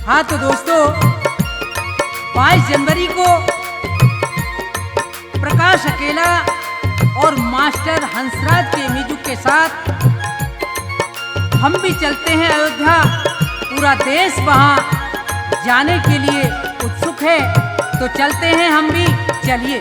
हाँ तो दोस्तों, 22 जनवरी को प्रकाश अकेला और मास्टर हंसराज के म्यूजिक के साथ हम भी चलते हैं अयोध्या। पूरा देश वहां जाने के लिए उत्सुक है, तो चलते हैं हम भी। चलिए।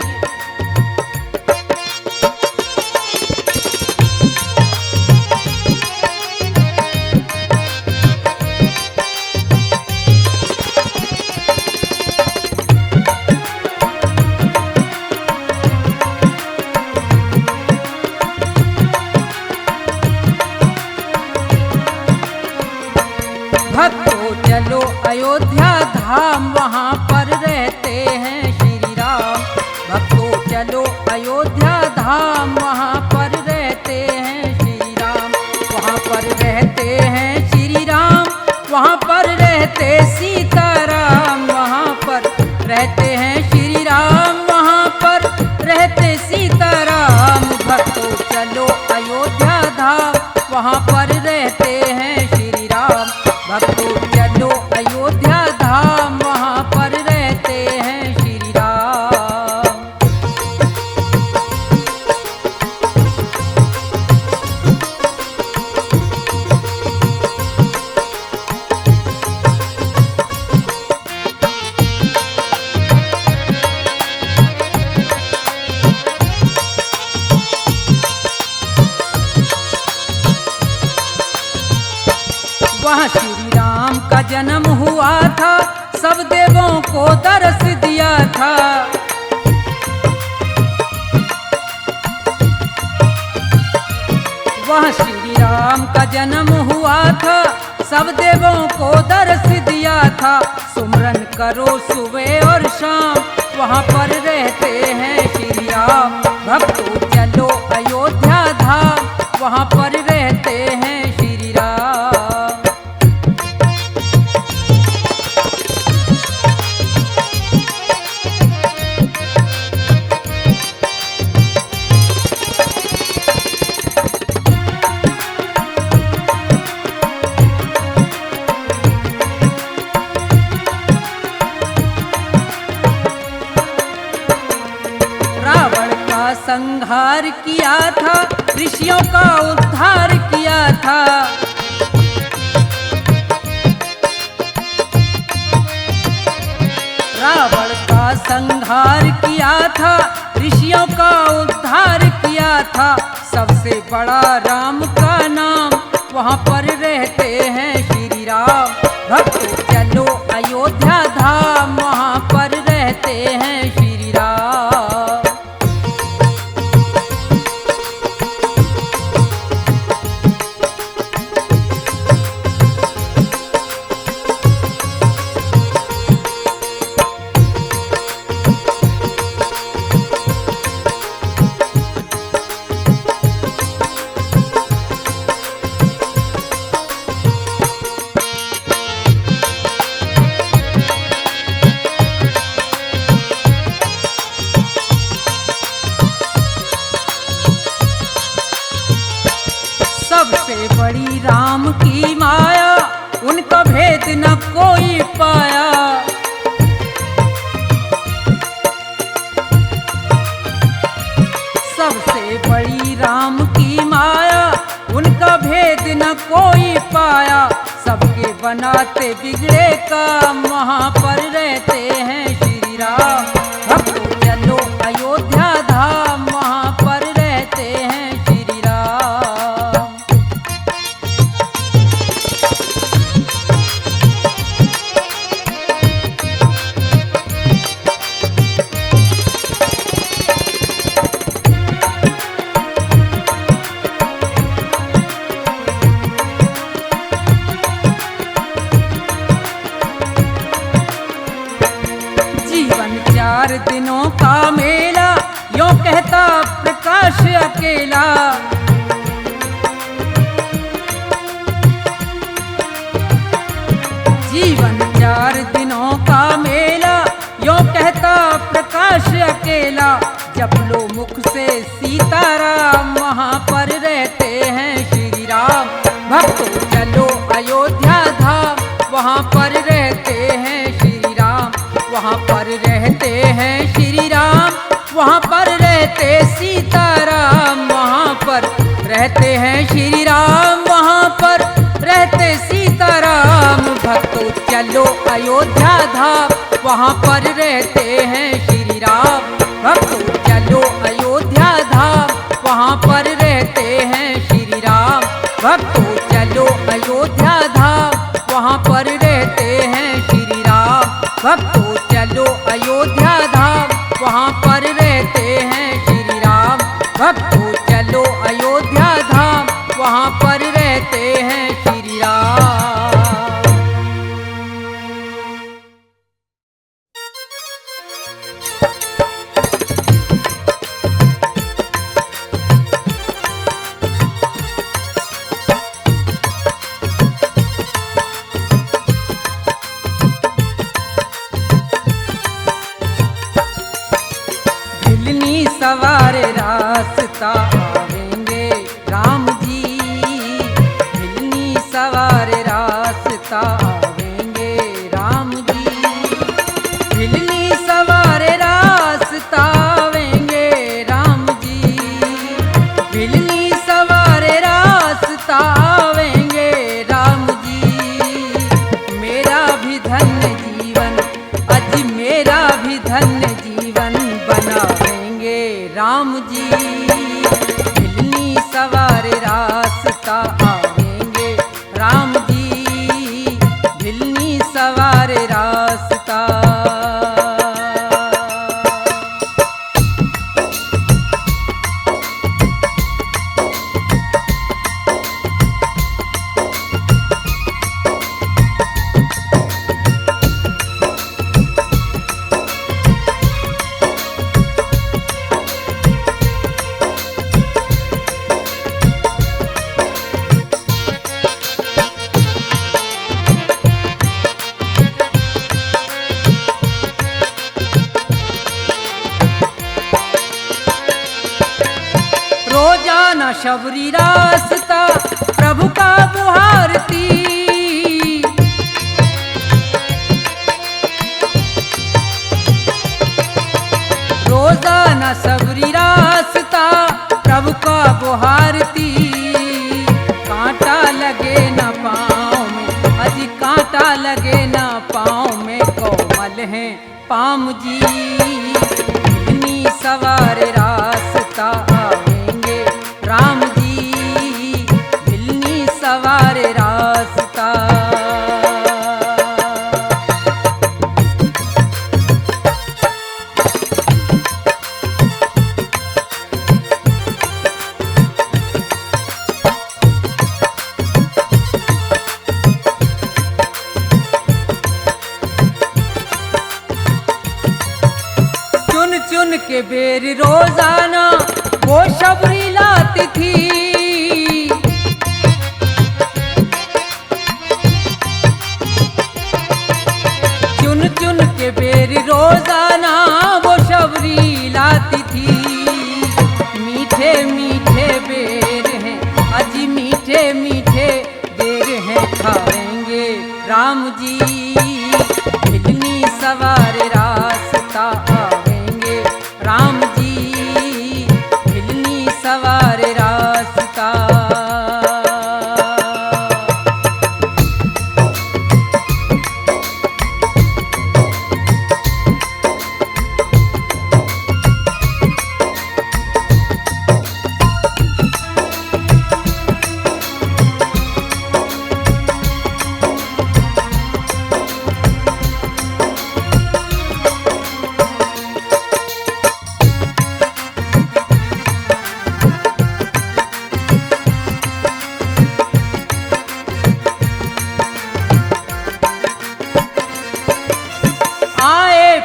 भक्तों चलो अयोध्या धाम, वहाँ पर रहते हैं श्री राम। भक्तों चलो अयोध्या धाम, वहाँ पर रहते हैं श्री राम। वहाँ पर रहते हैं श्री राम, वहाँ पर रहते सीताराम। वहाँ पर रहते हैं श्री राम, वहाँ पर रहते सीताराम। भक्तों चलो अयोध्या धाम, वहाँ पर रहते हैं श्री राम। भक्तों चलो अयोध्या धाम, वहाँ पर रहते हैं श्री राम। वहाँ श्री राम का जन्म हुआ था, सब देवों को दर्श दिया था। वहाँ श्री राम का जन्म हुआ था, सब देवों को दर्श दिया था। सुमरन करो सुबह और शाम, वहाँ पर रहते हैं श्री राम। भक्तों चलो अयोध्या धाम, वहाँ पर रहते हैं श्री राम। रावण का संहार किया था, ऋषियों का उद्धार किया था। रावण का संहार किया था, ऋषियों का उद्धार किया था। सबसे बड़ा राम का नाम, वहाँ पर रहते हैं श्री राम। भक्तों चलो अयोध्या धाम, वहाँ पर रहते हैं श्री राम। सबसे बड़ी राम की माया, उनका भेद न कोई पाया। सबसे बड़ी राम की माया, उनका भेद न कोई पाया। सबके बनाते बिगड़े काम, वहाँ पर रहते हैं श्री राम। भक्तों चलो अयोध्या धाम, वहाँ पर रहते हैं श्री राम। जीवन 4 दिनों का मेला, यूं कहता प्रकाश अकेला। जीवन 4 दिनों का मेला, यूं कहता प्रकाश अकेला। जप लो मुख से सीताराम, वहाँ पर रहते हैं श्री राम। भक्तों चलो अयोध्या धाम, वहाँ पर रहते वहाँ पर रहते हैं श्री राम, वहाँ पर रहते सीताराम, वहाँ पर रहते हैं श्री राम, वहाँ पर रहते सीताराम। भक्तों चलो अयोध्या धाम, वहाँ पर रहते हैं श्री राम। भक्तों चलो अयोध्या धाम, वहाँ पर रहते हैं श्री राम। भक्तों चलो अयोध्या धाम, वहाँ पर रहते हैं श्री राम। भक्तों चलो अयोध्या धाम, वहाँ पर रहते हैं श्री राम। भक्तों चलो अयोध्या धाम, वहाँ पर रहते हैं श्री राम। भिलनी सवार रास्ता आवेंगे राम जी, भिलनी सवार रास्ता आवेंगे राम जी। भिलनी सवार रास्ता आवेंगे राम जी, भिलनी सवार रास्ता आवेंगे राम जी। मेरा भी धन्य जीवन, अज मेरा भी धन्य जीवन बनावेंगे राम जी। भिलनी सवार रास्ता आवेंगे राम जी, भिलनी सवार रास्ता। रोजाना शबरी रास्ता प्रभु का बुहारती, रोजाना शबरी रास्ता प्रभु का बुहारती। कांटा लगे न पाँव में, अजी कांटा लगे न पाँव में, कोमल है पाम जी। भिलनी सवार रास्ता आवेंगे राम जी, भिलनी सवार रास्ता। चुन चुन के बेर रोजाना वो शबरी लाती थी, चुन चुन के बेर रोजाना वो शबरी लाती थी। मीठे मीठे बेर हैं, अजी मीठे मीठे बेर हैं, खाएंगे राम जी। भिलनी सवार रास्ता आवेंगे राम जी, भिलनी सवार रास्ता।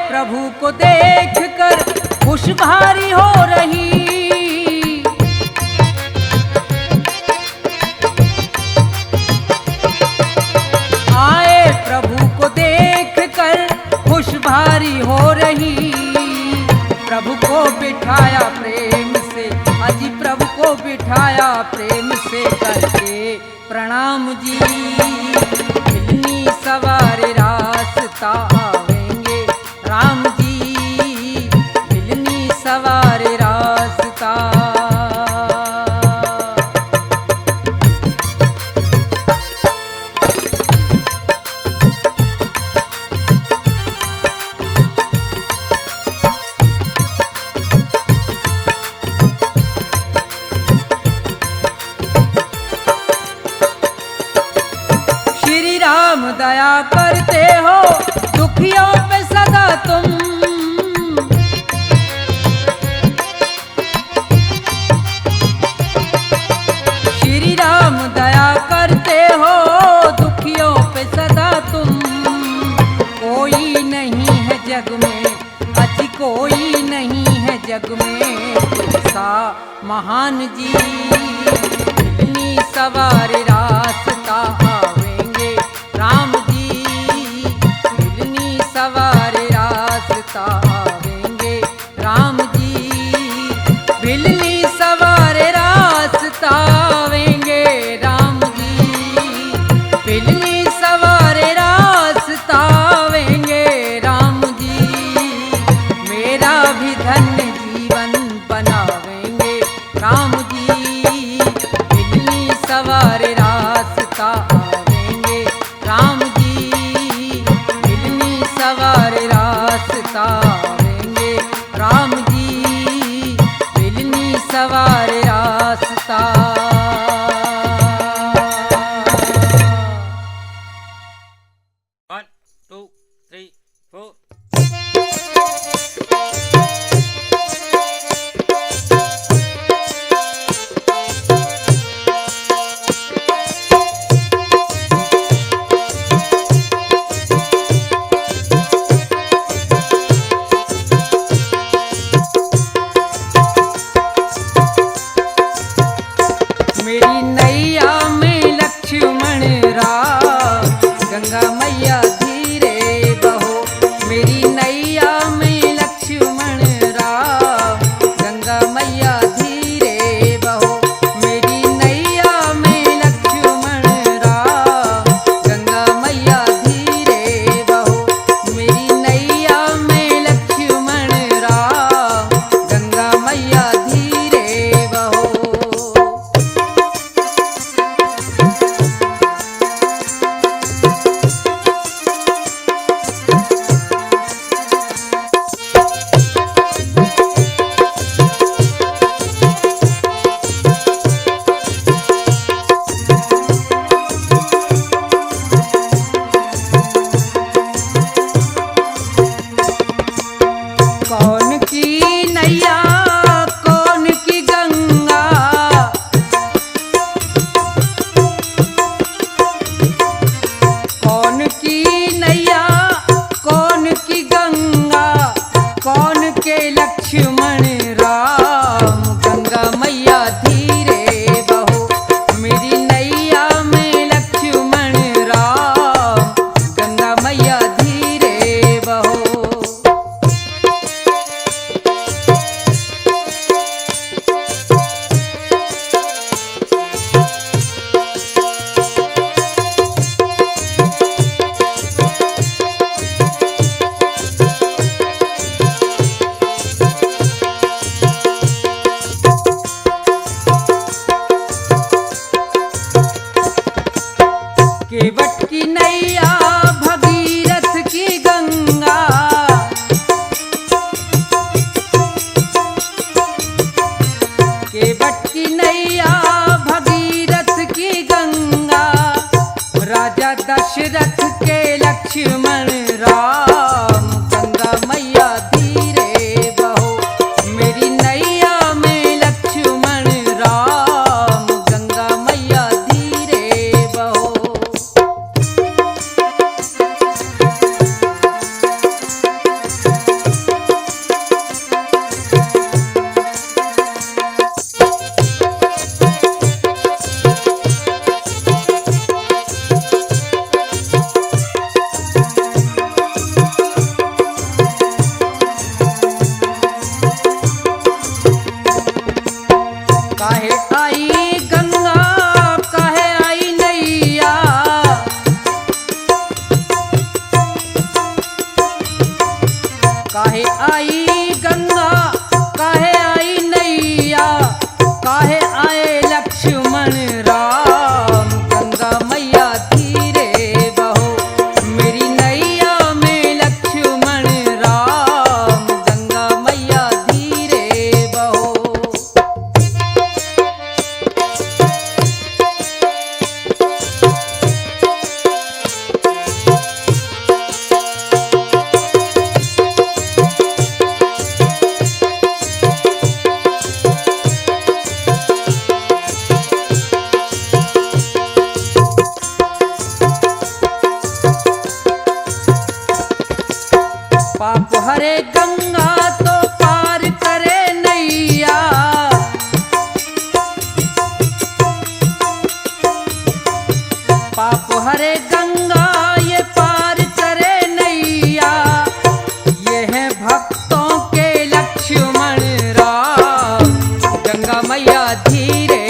प्रभु को देख कर खुश भारी हो रही, आए प्रभु को देख कर खुश भारी हो रही। प्रभु को बिठाया प्रेम से, अजी प्रभु को बिठाया प्रेम से करके प्रणाम जी। भिलनी सवार रास्ता आवेंगे दया करते हो दुखियों पे सदा तुम। श्री राम दया करते हो दुखियों पे सदा तुम। कोई नहीं है जग में, अजी कोई नहीं है जग में ऐसा महान जी। इतनी सवार रास्ता आवेंगे राम जी, इतनी सवार रास्ता आवेंगे राम जी। बिलनी सवार रास्ता आवेंगे राम जी, बिलनी सवार रास्ता आवेंगे राम जी। मेरा भी धन्य जीवन बनावेंगे राम जी, बिलनी सवार रास्ता आवेंगे राम जी, बिलनी सवार रास्ता आवेंगे राम जी, बिलनी सवार रास्ता। One, two, three, four. मेरी नैया में लक्ष्मण राम, गंगा मैया धीरे बहो। मेरी नैया में लक्ष्मण राम, गंगा मैया धीरे बहो। मेरी नैया में लक्ष्मण राम, गंगा मैया धीरे बहो। मेरी नैया में लक्ष्मण राम, गंगा मैया धीरे बहो। कौन की नैया कौन की गंगा, कौन की नैया कौन की गंगा, कौन के लक्ष्मण राम, गंगा मैया धीरे बहो। मेरी नैया में लक्ष्मण राम, गंगा मैया धीरे बहो। केवट की नैया भगीरथ की गंगा, केवट की नैया भगीरथ की गंगा। राजा दशरथ के लक्ष्मण राम, गंगा मैया धीरे बहो। मेरी नैया में लक्ष्मण राम, गंगा मैया धीरे बहो। हरे गंगा तो पार करे नैया। पाप हरे गंगा ये पार करे नैया। ये है भक्तों के लक्ष्मण राम। गंगा मैया धीरे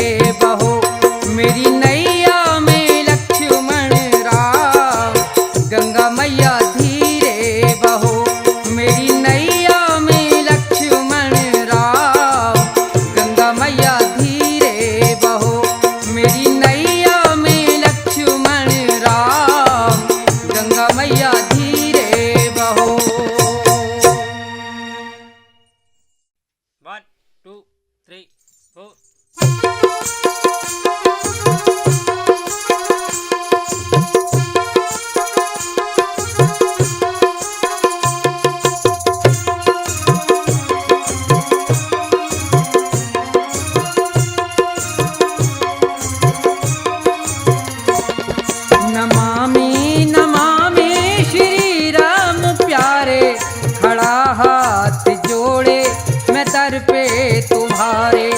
बहो मेरी नैया में लक्ष्मण राम। गंगा मैया धीरे बहो मेरी नैया में लक्ष्मण राम। गंगा मैया धीरे बहो मेरी नैया में लक्ष्मण राम। गंगा मैया धीरे बहो। 1 2 3 4 नमामि नमामि श्री राम प्यारे। खड़ा हाथ जोड़े मैं दर पे तुम्हारे।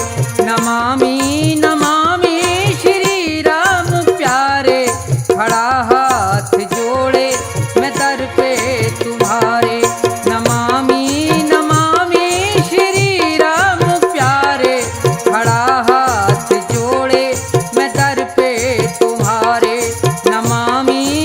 नमामि नमामि श्री राम प्यारे। खड़ा हाथ जोड़े मैं दर पे तुम्हारे। नमामि नमामि श्री राम प्यारे। खड़ा हाथ जोड़े मैं दर पे तुम्हारे। नमामि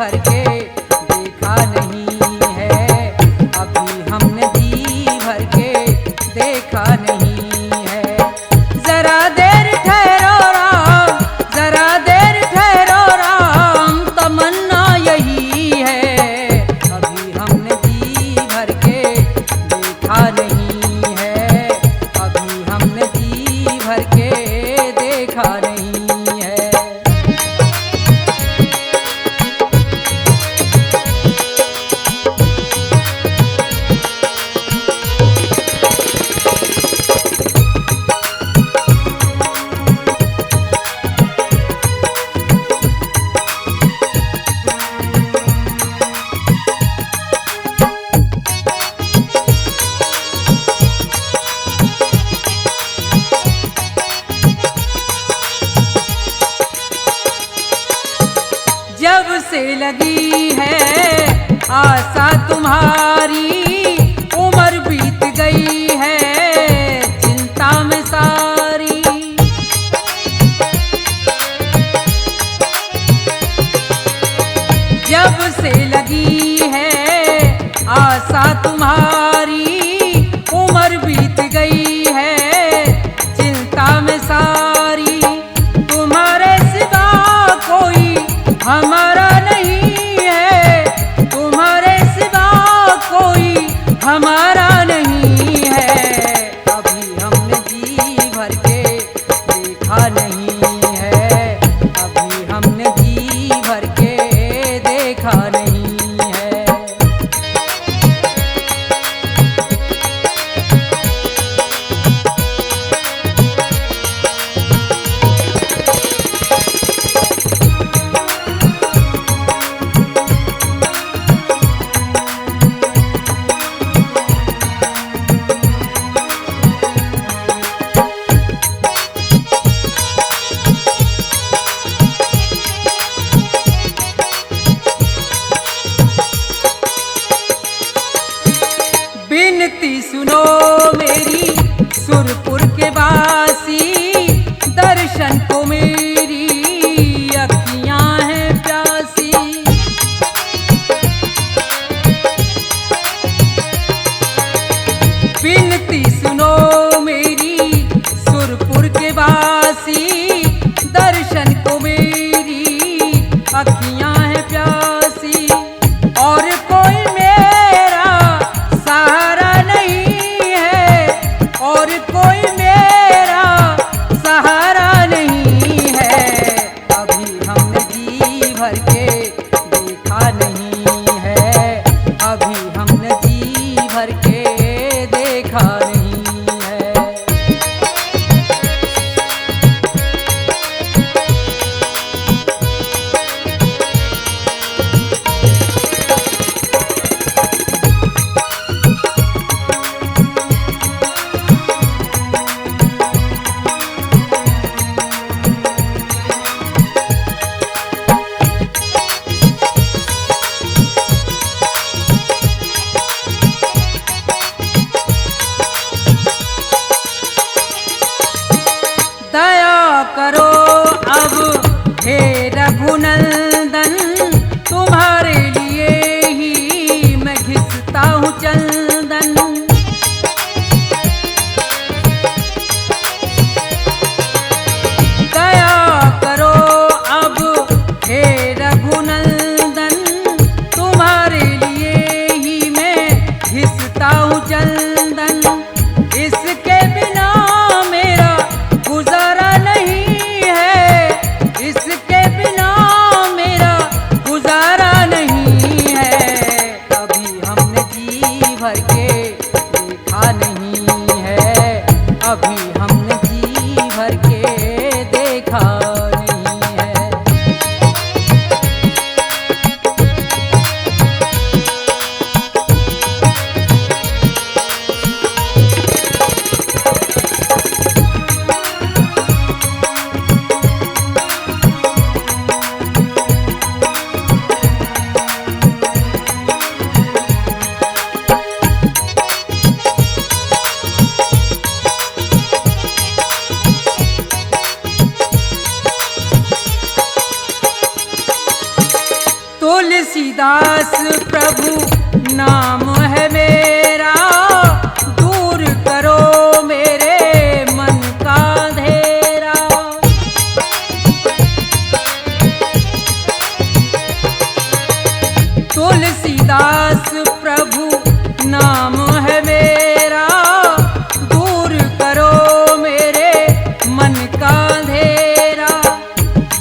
भर के देखा नहीं है, अभी हमने जी भर के देखा नहीं है। जरा देर ठहरो राम, जरा देर ठहरो राम, तमन्ना यही है, अभी हमने जी भर के देखा नहीं है, अभी हमने जी भर के देखा नहीं है। जब से लगी है आशा तुम्हारी, उम्र बीत गई है चिंता में सारी। जब से लगी है आशा तुम्हारी, उम्र बीत गई है चिंता में सारी। तुम्हारे सिवा कोई हमारा नहीं है, तुम्हारे सिवा कोई हमारा नहीं है, अभी हमने जी भर के देखा नहीं है, अभी हमने जी भर के देखा नहीं है। बिनती सुनो मेरी सुरपुर के वासी, दर्शन को मेरी अखियां हैं प्यासी। बिनती सुनो मेरी सुरपुर के वासी, दर्शन को मेरी अखियां हैं प्यासी। और कोई मेरा सहारा नहीं है, और कोई मेरा सहारा नहीं है, अभी हमने जी भर के देखा नहीं है, अभी हमने जी भर के देखा नहीं है। दया करो अब हे रघुनंदन, तुम्हारे लिए ही मैं घिसता हूँ चंदन। दया करो अब हे रघुनंदन, तुम्हारे लिए ही मैं घिसता हूँ चंदन। इसके बिना मेरा गुजारा नहीं है, इसके बिना मेरा गुजारा तुलसीदास प्रभु नाम है मेरा, दूर करो मेरे मन का अंधेरा। तुलसीदास प्रभु नाम है मेरा, दूर करो मेरे मन का अंधेरा।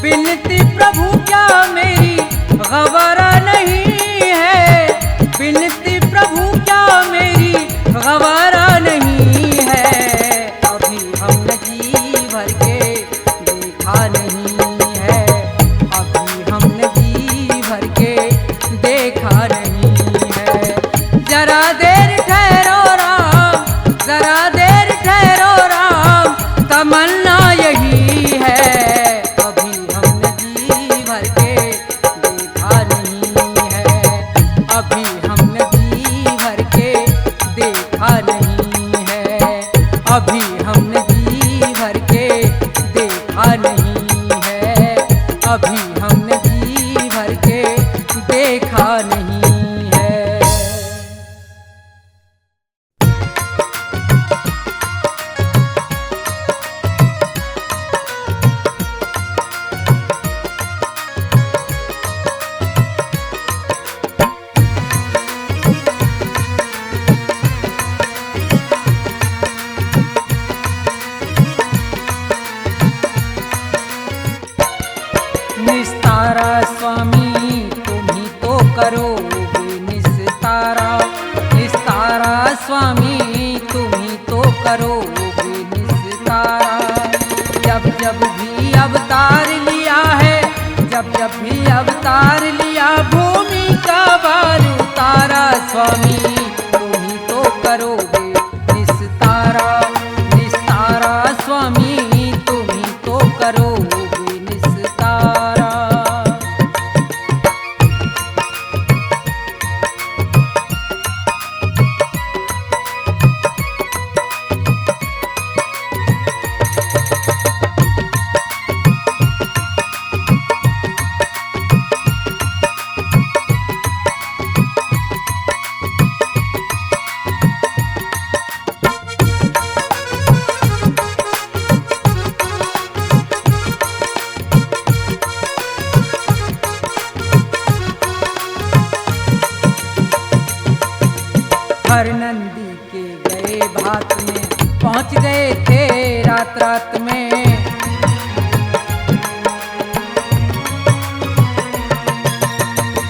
बिनती प्रभु क्या मेरी गवारा नहीं है, बिनती प्रभु क्या मेरी गवारा नहीं है। अभी हमने जी भर के देखा नहीं है, अभी हमने जी भर के देखा नहीं है। जरा देर ठहरो राम, जरा देर ठहरो राम, तमन्ना यही है। अभी हमने जी भर के देखा नहीं है, अभी हमने जी भर के देखा नहीं है, अभी हमने जी भर के देखा नहीं है, अभी हमने जी भर के देखा नहीं है। निस्तारा स्वामी तुम ही तो करोगे निस्तारा, निस्तारा स्वामी तुम ही तो करोगे निस्तारा। जब जब भी अवतार लिया है, जब जब भी अवतार लिया, भूमि का भार उतारा। स्वामी तुम ही तो करोगे निस्तारा, निस्तारा स्वामी तुम ही तो करोगे निस्तारा। हर नंदी के गए भात में, पहुंच गए थे रात रात में।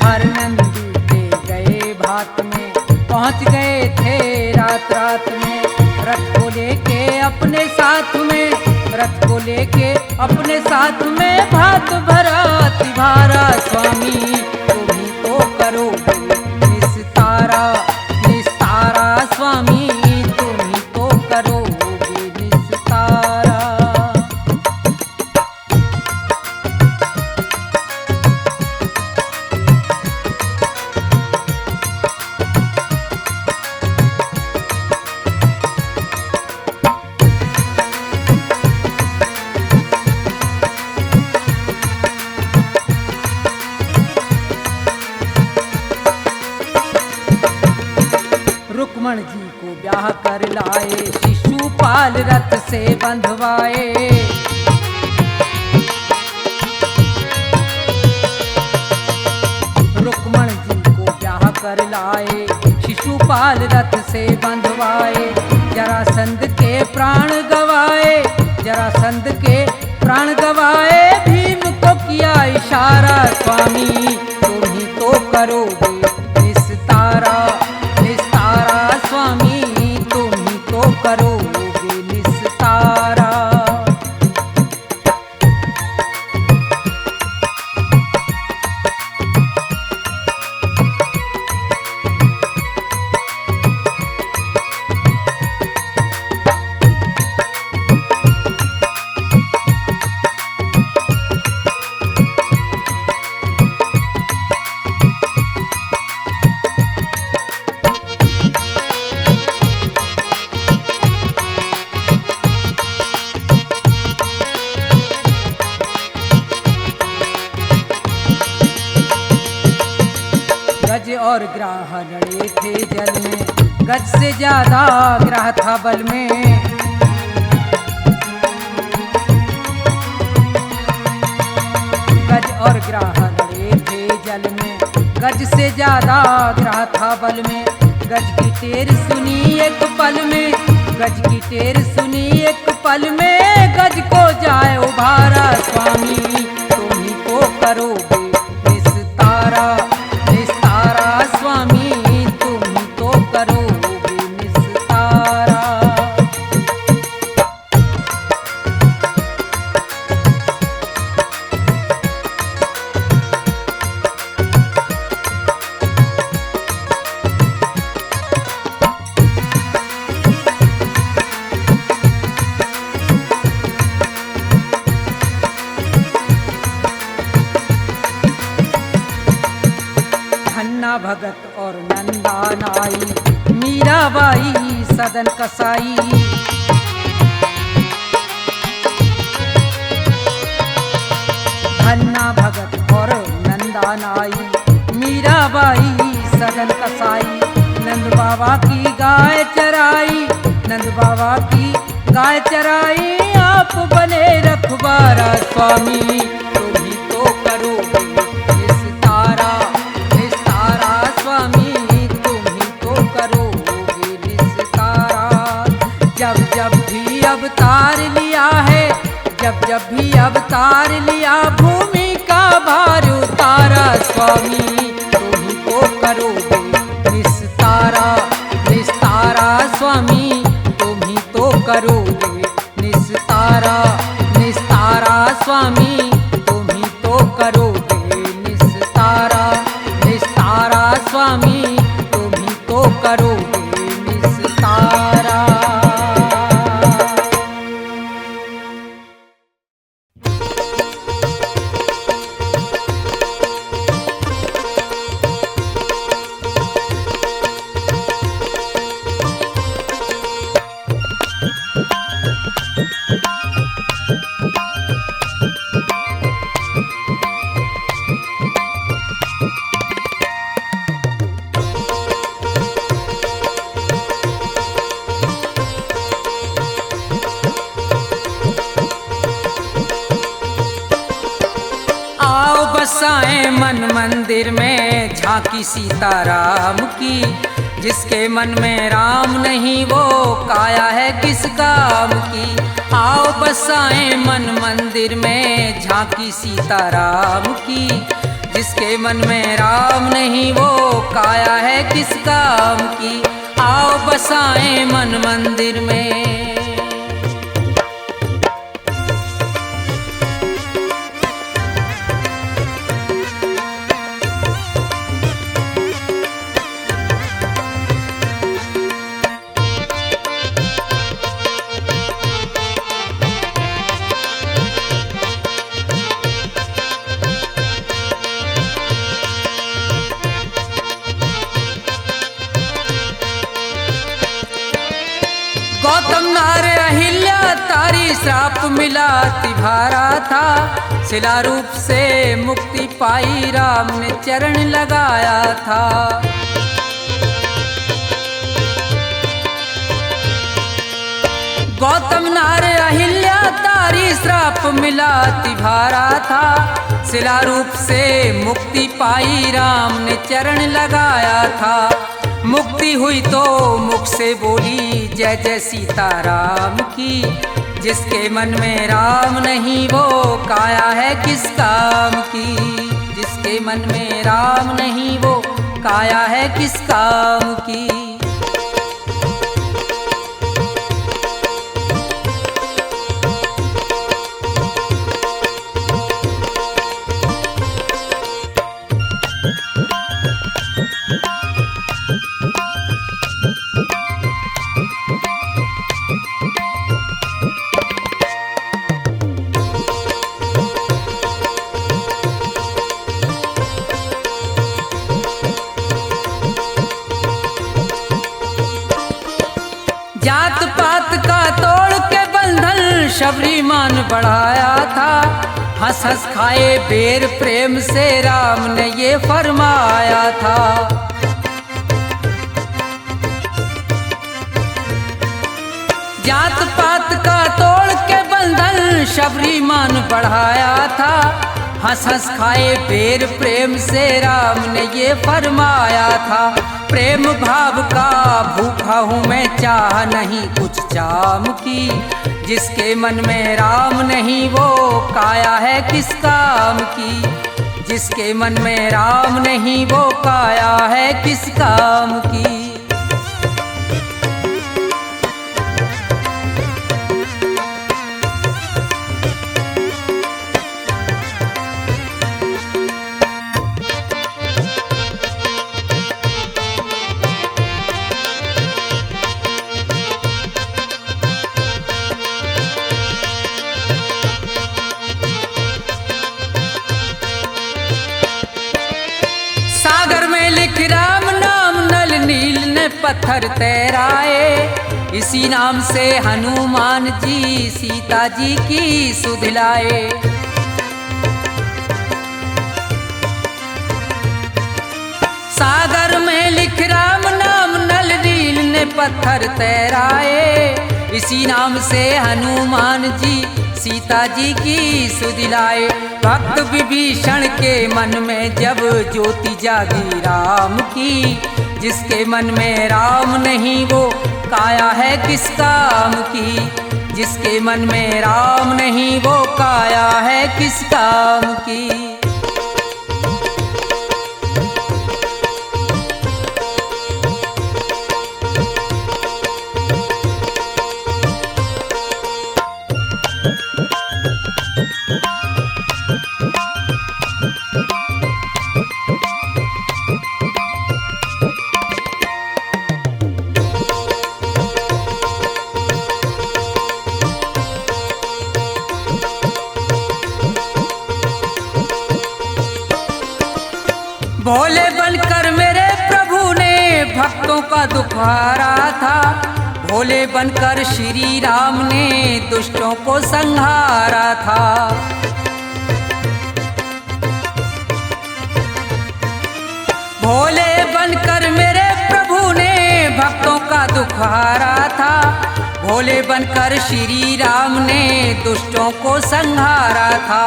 हर नंदी के गए भात में, पहुंच गए थे रात रात में। रथ को लेके अपने साथ में, रथ को लेके अपने साथ में, भात भरा तिभारा। स्वामी तुम ही तो करोगे निस्तारा, निस्तारा स्वामी तुम ही तो करोगे निस्तारा। रुक्मण जी को ब्याह कर लाए, शिशुपाल रथ से बंधवाए। रुक्मण जी को ब्याह कर लाए, शिशुपाल रथ से बंधवाए। जरासंध के प्राण गवाए, जरासंध के प्राण गवाए। भीम को किया इशारा, स्वामी तुम ही तो करोगे निस्तारा, निस्तारा स्वामी तुम ही तो करोगे निस्तारा। और ग्राह लड़े थे जल में, गज से ज्यादा ग्राह था बल में। गज और ग्राह लड़े थे जल में, गज से ज्यादा ग्राह था बल में। गज की टेर सुनी एक पल में, गज की टेर सुनी एक पल में। गज को जाए उभारा स्वामी, तुम ही को करोगे निस्तारा, निस्तारा स्वामी, तुम ही तो करोगे निस्तारा। धन्ना भगत और नंदा नाई, मीराबाई सदन कसाई। धन्ना भगत और नंदा नाई, मीराबाई सदन कसाई। नंद बाबा की गाय चराई, नंद बाबा की गाय चराई। आप बने रखवारा स्वामी, तुम ही तो करोगे निस्तारा, निस्तारा स्वामी, तुम ही तो करोगे निस्तारा। जब जब भी अवतार लिया है, जब जब भी अवतार लिया, भूमि का भार उतारा स्वामी, तुम ही तो करोगे निस्तारा, निस्तारा स्वामी, तुम ही तो करोगे निस्तारा, निस्तारा स्वामी, तुम ही तो करोगे निस्तारा, निस्तारा स्वामी, तुम ही तो करोगे निस्तारा। बसाएं मन मंदिर में झांकी सीताराम की, जिसके मन में राम नहीं वो काया है किस काम की। आओ बसाएं मन मंदिर में झांकी सीताराम की, जिसके मन में राम नहीं वो काया है किस काम की। आओ बसाएं मन मंदिर में। गौतम नार अहिल्या तारी श्राप मिला तिभारा था, शिला रूप से मुक्ति पाई राम ने चरण लगाया था। गौतम नार अहिल्या तारी श्राप मिला तिभारा था, शिला रूप से मुक्ति पाई राम ने चरण लगाया था। मुक्ति हुई तो मुख से बोली जय जय सीताराम की, जिसके मन में राम नहीं वो काया है किस काम की। जिसके मन में राम नहीं वो काया है किस काम की। जात पात का तोड़ के बंधन शबरीमान बढ़ाया था, हंस हंस खाए बेर प्रेम से राम ने ये फरमाया था। शबरी मान बढ़ाया था, हंस हंस खाए बेर प्रेम से राम ने ये फरमाया था। प्रेम भाव का भूखा हूँ मैं, चाह नहीं कुछ चाम की, जिसके मन में राम नहीं वो काया है किस काम की, जिसके मन में राम नहीं वो काया है किस काम की। सागर में लिख राम नाम, नल नील ने पत्थर तैराए, इसी नाम से हनुमान जी सीता जी की सुध लाए। सागर में लिख राम नाम, नल नील ने पत्थर तैराए, इसी नाम से हनुमान जी सीता जी की सुध लाए। भक्त विभीषण के मन में जब ज्योति जागी राम की, जिसके मन में राम नहीं वो काया है किस काम की, जिसके मन में राम नहीं वो काया है किस काम की। भोले बनकर मेरे प्रभु ने भक्तों का दुख हारा था, भोले बनकर श्री राम ने दुष्टों को संहारा था। भोले बनकर मेरे प्रभु ने भक्तों का दुख हारा था, भोले बनकर श्री राम ने दुष्टों को संहारा था।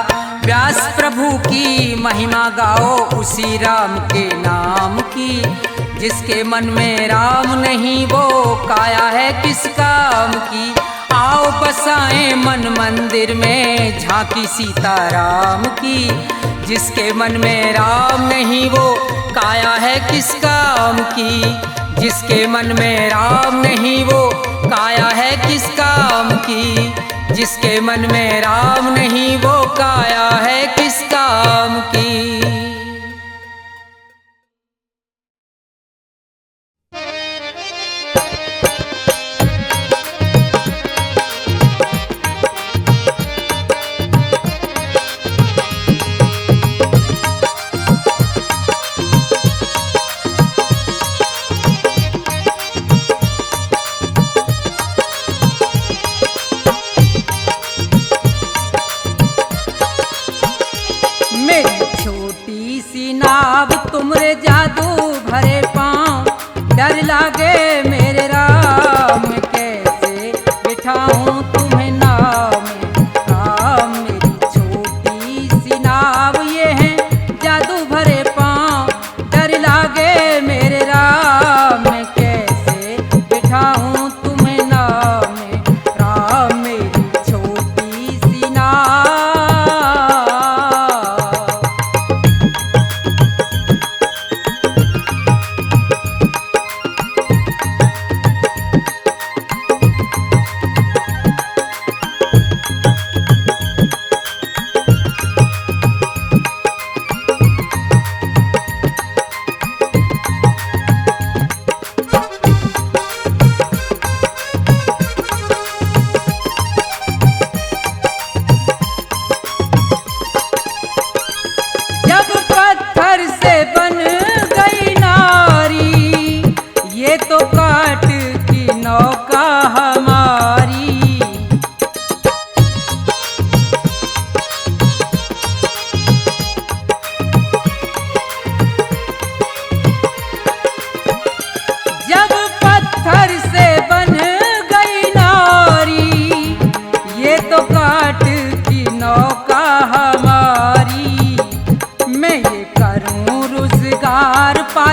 व्यास प्रभु की महिमा गाओ उसी राम के नाम की, जिसके मन में राम नहीं वो काया है किस काम की। आओ बसाएं मन मंदिर में झांकी सीताराम की, जिसके मन में राम नहीं वो काया है किस काम की, जिसके मन में राम नहीं वो काया है किस काम की, जिसके मन में राम नहीं वो काया है किस काम की। नाव तुमरे जादू भरे पाँव, डर लागे मेरे राम कैसे बिठाऊं तुम्हें नाव में। राम मेरी छोटी सी नाव ये है जादू भरे पाँव, डर लागे मेरे राम कैसे बिठाऊं तुम्हें नाव में। राम मेरी छोटी सी नाव।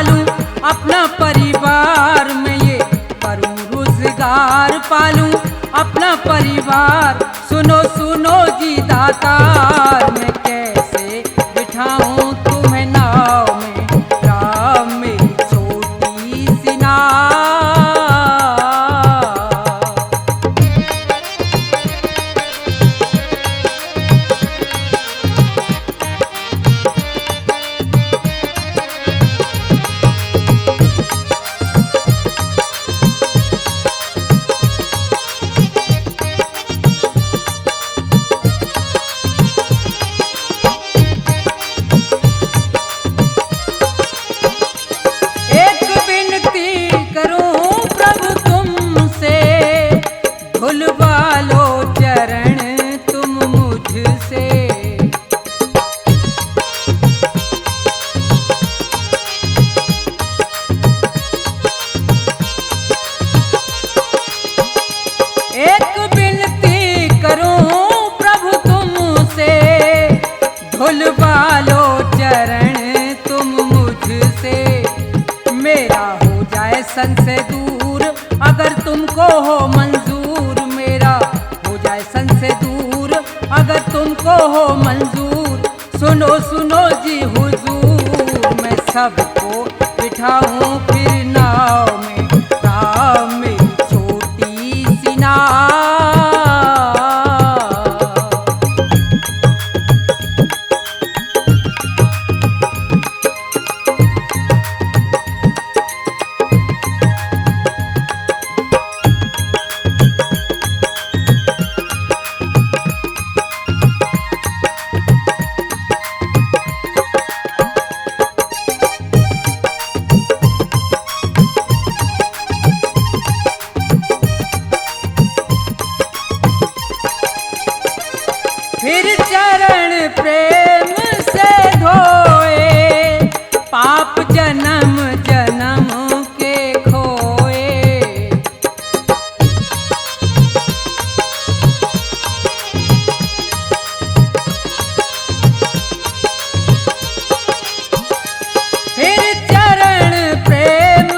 पालूं अपना परिवार में ये करूं रोजगार पालूं अपना परिवार। सुनो सुनो जी दातार, मैं कैसे बिठाऊं तुम्हें नाव में, राम मेरी छोटी सी नाव। भुलवा लो चरण तुम मुझसे, एक विनती करूं प्रभु तुमसे, भुलवा लो चरण तुम मुझसे। मेरा हो जाए सन से दूर अगर तुमको हो मंजूर, मेरा हो जाए सन से दूर अगर तुमको हो मंजूर। सुनो सुनो जी हुजूर, मैं सबको बिठाऊं फिर नाव में, राम मेरी छोटी सी नाव। फिर चरण प्रेम से धोए, पाप जन्म जन्म के खोए। फिर चरण प्रेम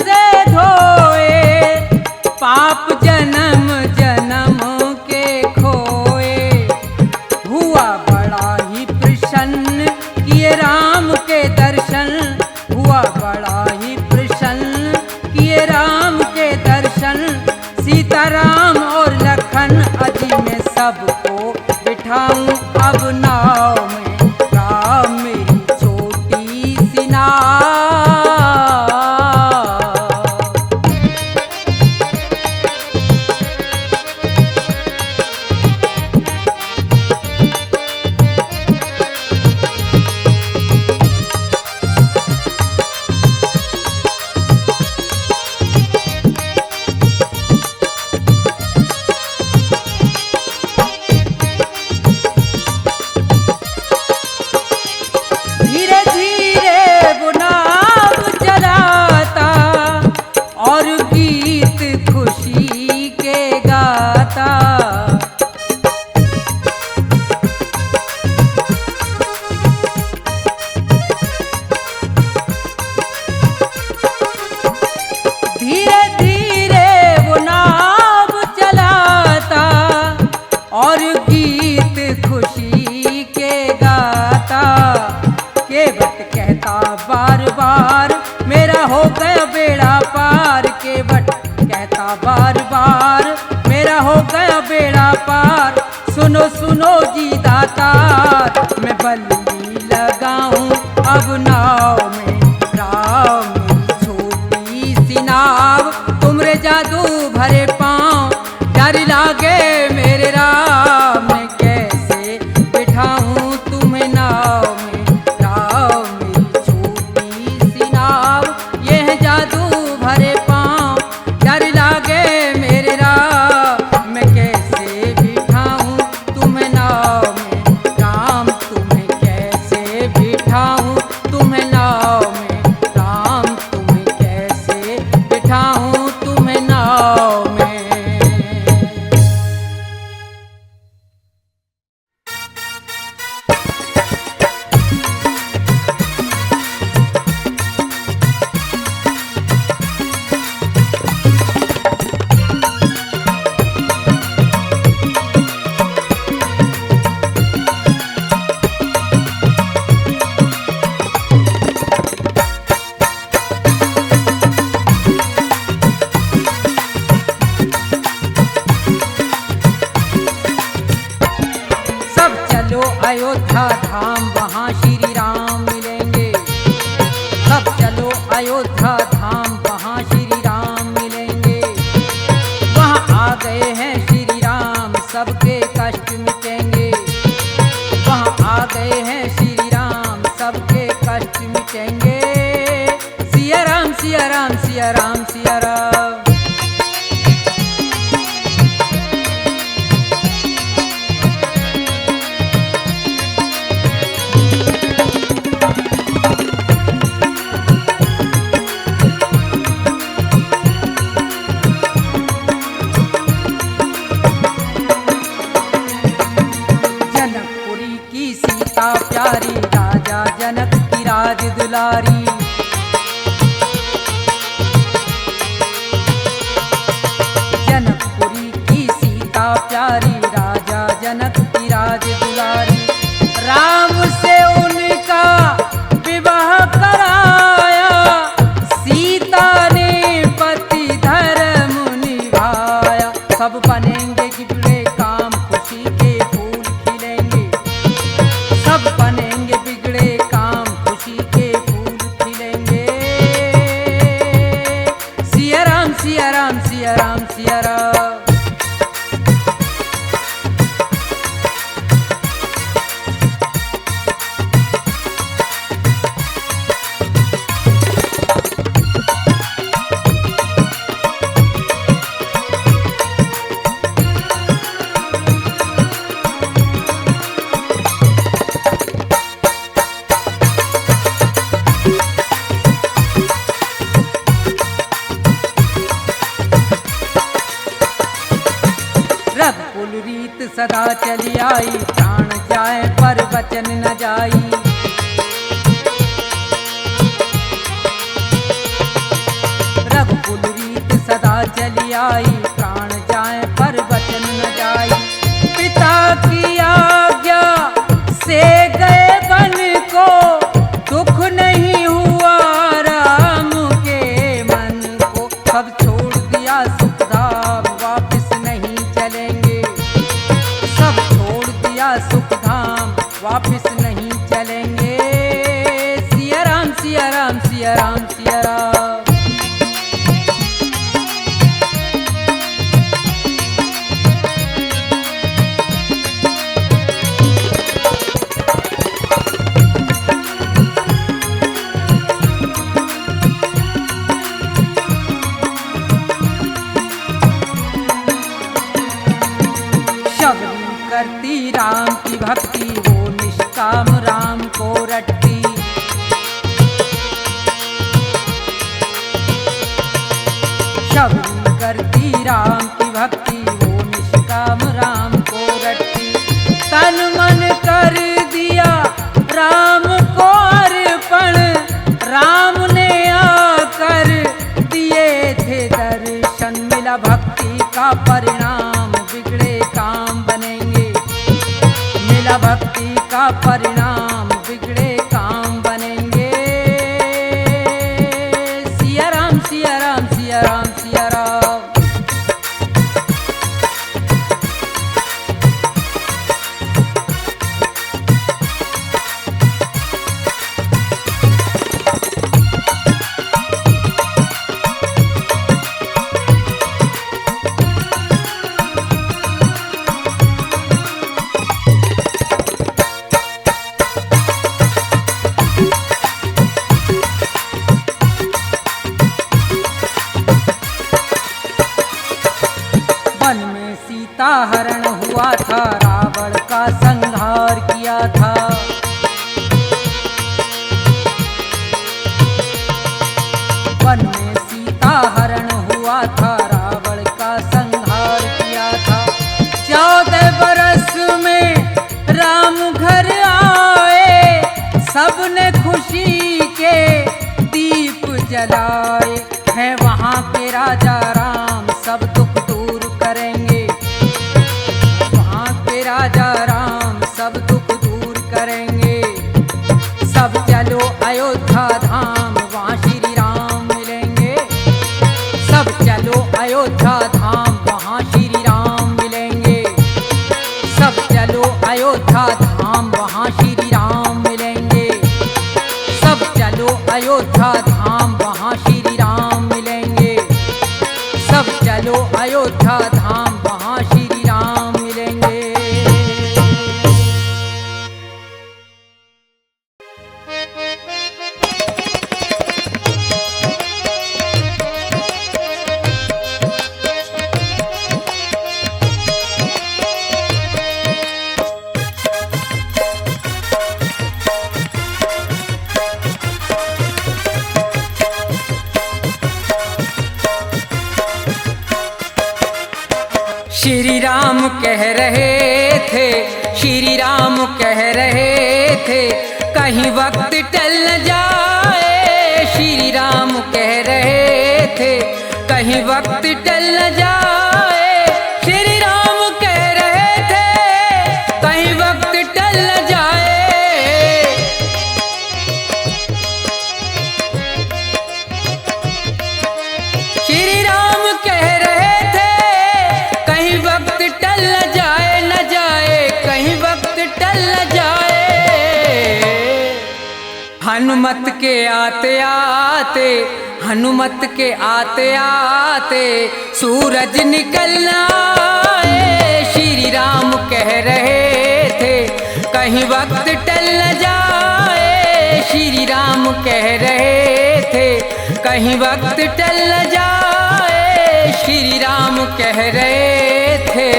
से धोए, पाप जन्म जन्म के खोए। हुआ बड़ा ही प्रसन्न किए राम के दर्शन, हुआ बड़ा ही प्रसन्न किए राम के दर्शन। सीताराम और लखन अजी में सबको बिठाऊं अब नाव में, राम मेरी छोटी सी नाव। धीरे धीरे वो नाव चलाता और गीत खुशी के गाता। धीरे धीरे वो नाव चलाता और गीत खुशी के गाता। केवट कहता बार बार मेरा हो गया बेड़ा पार, केवट कहता बार बार मेरा हो गया बेड़ा पार। सुनो सुनो जी दातार, मैं बल्ली लगाऊं अब नाव में, राम मेरी छोटी सी नाव। तुमरे जादू भरे पाँव डर लागे मेरे राम, मैं कैसे बिठाऊं तुम्हें नाव में, राम मेरी छोटी सी नाव। यह जादू भरे पाँव डर लागे मेरे राम, मैं कैसे बिठाऊं तुम्हें नाव में, राम तुम्हें कैसे अयोध्या धाम वहाँ श्री राम मिलेंगे। वहाँ आ गए हैं श्री राम सबके कष्ट मिटेंगे। वहाँ आ गए हैं श्री राम सबके कष्ट मिटेंगे। सिया राम सिया राम सिया राम सिया राम। जनकपुरी की सीता प्यारी राजा जनक की राज दुलारी। जनकपुरी की सीता प्यारी राजा जनक की राज दुलारी। राम से उनका विवाह कराया, सीता ने पति धर्म निभाया। सब बनेंगे बिगड़े काम खुशी के फूल खिलेंगे। सब बनेंगे बिगड़े काम खुशी के फूल खिलेंगे। सिया राम सिया राम सिया राम सिया राम। रघुकुल रीत सदा चली आई, प्राण जाए पर वचन न जाई। रघुकुल रीत सदा चली आई, प्राण जाए पर वचन न जाई। पिता की आज्ञा से गए वन को, दुख नहीं हुआ राम के मन को। सब छोड़ दिया सुख धाम वापिस नहीं चलेंगे। सब छोड़ दिया सुख धाम वापिस नहीं चलेंगे। सिया राम सिया राम सिया राम सिया राम। शबरी करती राम की भक्ति, वो निष्काम राम को रटती। शबरी करती राम की भक्ति, वो निष्काम राम को रटती। तन मन कर दिया राम को अर्पण, राम ने आकर दिए थे दर्शन। मिला भक्ति का परिणाम, बिगड़े काम बनेंगे। मिला भक्ति का परिणाम, बिगड़े काम बनेंगे। सिया राम सिया राम सिया राम सिया राम। वन में सीता हरण हुआ था, रावण का संहार किया था। वन में सीता हरण हुआ था, रावण का संहार किया था। 14 बरस में राम घर आए, सबने खुशी के दीप जलाए। हैं वहाँ के राजा राम, सब दुख दूर करेंगे। वहाँ के राजा राम सब दुख दूर करेंगे। सब चलो अयोध्या धाम, वहाँ श्री राम मिलेंगे। सब चलो अयोध्या धाम, वहाँ श्री राम मिलेंगे। सब चलो अयोध्या धाम, वहाँ श्री राम मिलेंगे। सब चलो अयोध्या धाम, वहाँ वहाँ श्री राम मिलेंगे। सब चलो अयोध्या धाम, वहाँ श्री राम मिलेंगे। श्री राम कह रहे थे, श्री राम कह रहे थे, कहीं वक्त टल न जाए। श्री राम कह रहे थे, कहीं वक्त टल न जाए। श्री राम कह रहे थे, कहीं वक्त टल न जाए। श्री राम कह रहे थे, कहीं वक्त टल न जाए, न जाए, कहीं वक्त टल न जाए। हनुमत के आते आते, हनुमत के आते आते सूरज निकल न आए। श्री राम कह रहे थे, कहीं वक्त टल न जाए। श्री राम कह रहे थे, कहीं वक्त टल न जाए। श्री राम कह रहे थे।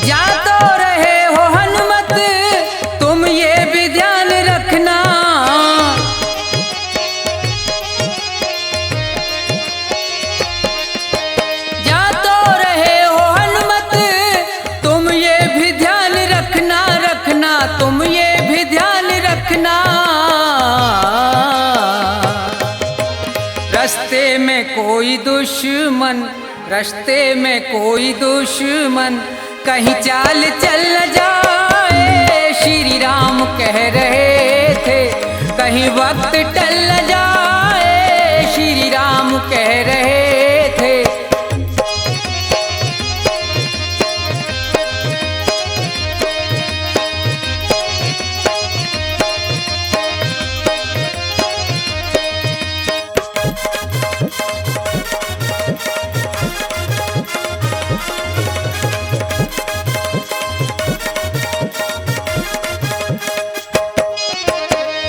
जा तो रहे हो हनुमत, तुम ये भी ध्यान रखना। जा तो रहे हो हनुमत, तुम ये भी ध्यान रखना, रखना, तुम ये भी ध्यान रखना। रास्ते में कोई दुश्मन, रास्ते में कोई दुश्मन कहीं चाल चल न जाए। श्री राम कह रहे थे, कहीं वक्त टल न जाए। श्री राम कह रहे थे।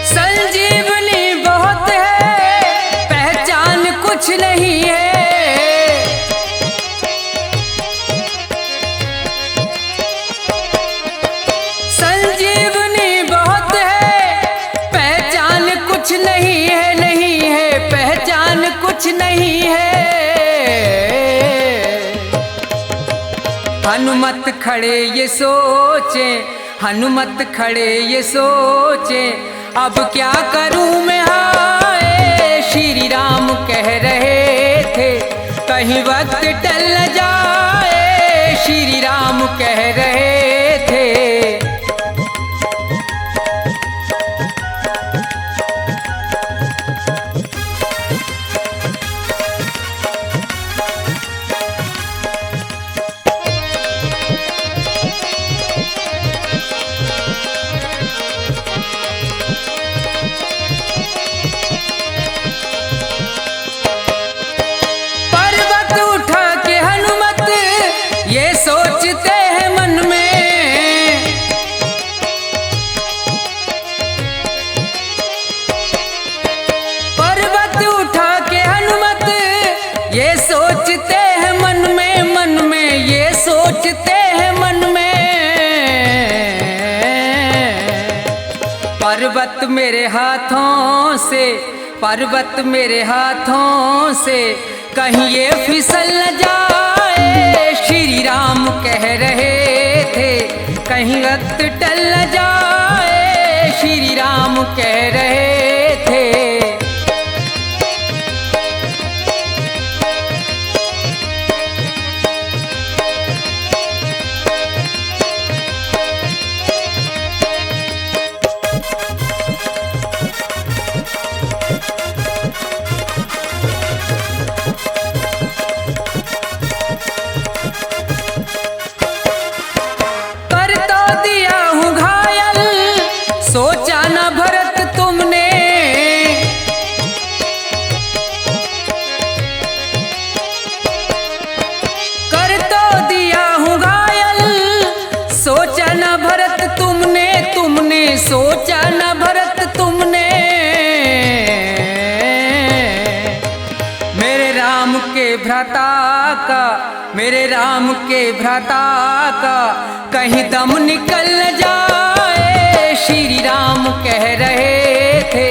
संजीवनी बहुत है, पहचान कुछ नहीं है। संजीवनी बहुत है, पहचान कुछ नहीं है, नहीं है, पहचान कुछ नहीं है। हनुमत खड़े ये सोचे, हनुमत खड़े ये सोचे, अब क्या करूं मैं हाय। श्री राम कह रहे थे, कहीं वक्त टल न जाए। श्री राम कह रहे थे। पर्वत उठा के हनुमत ये सोचते हैं मन में। पर्वत उठा के हनुमत ये सोचते हैं मन में, मन में, ये सोचते हैं मन में। पर्वत मेरे हाथों से, पर्वत मेरे हाथों से कहीं ये फिसल न जाए। श्री राम कह रहे थे, कहीं वक्त टल न जाए। श्री राम कह रहे थे। दिया हूँ घायल, सोचा न भरत तुमने। कर तो दिया हूँ घायल, सोचा न भरत तुमने, तुमने सोचा न भरत तुमने। मेरे राम के भ्राता का, मेरे राम के भ्राता का कहीं दम निकल न जाए, श्री राम कह रहे थे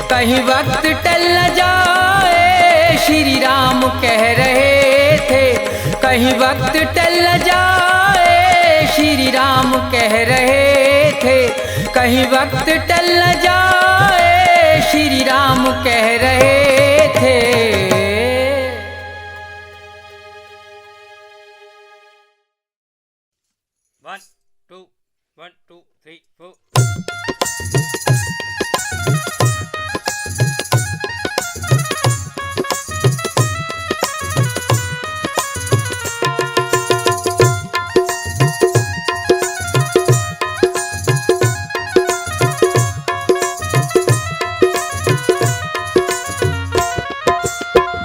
कहीं वक्त टल न जाए, श्री राम कह रहे थे कहीं वक्त टल न जाए, श्री राम कह रहे थे कहीं वक्त टल न जाए, श्री राम कह रहे थे। 1 2 1 2 3 4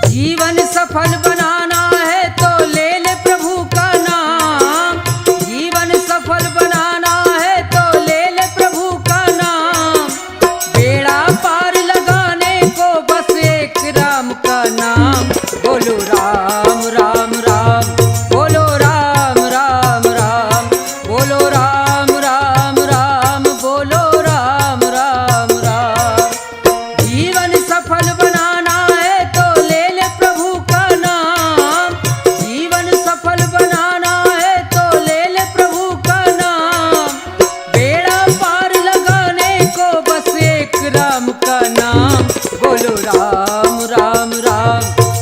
जीवन सफल बनाना है तो ले ले प्रभु का नाम, जीवन सफल बनाना है तो ले ले प्रभु का नाम। बेड़ा पार लगाने को बस एक राम का नाम, बोलो राम राम राम, बोलो राम राम राम, बोलो राम राम राम, बोलो राम राम राम। जीवन सफल बनाना है तो ले ले प्रभु का नाम, जीवन सफल बनाना है तो ले ले प्रभु का नाम। बेड़ा पार लगाने को बस एक राम का नाम, बोलो राम राम राम,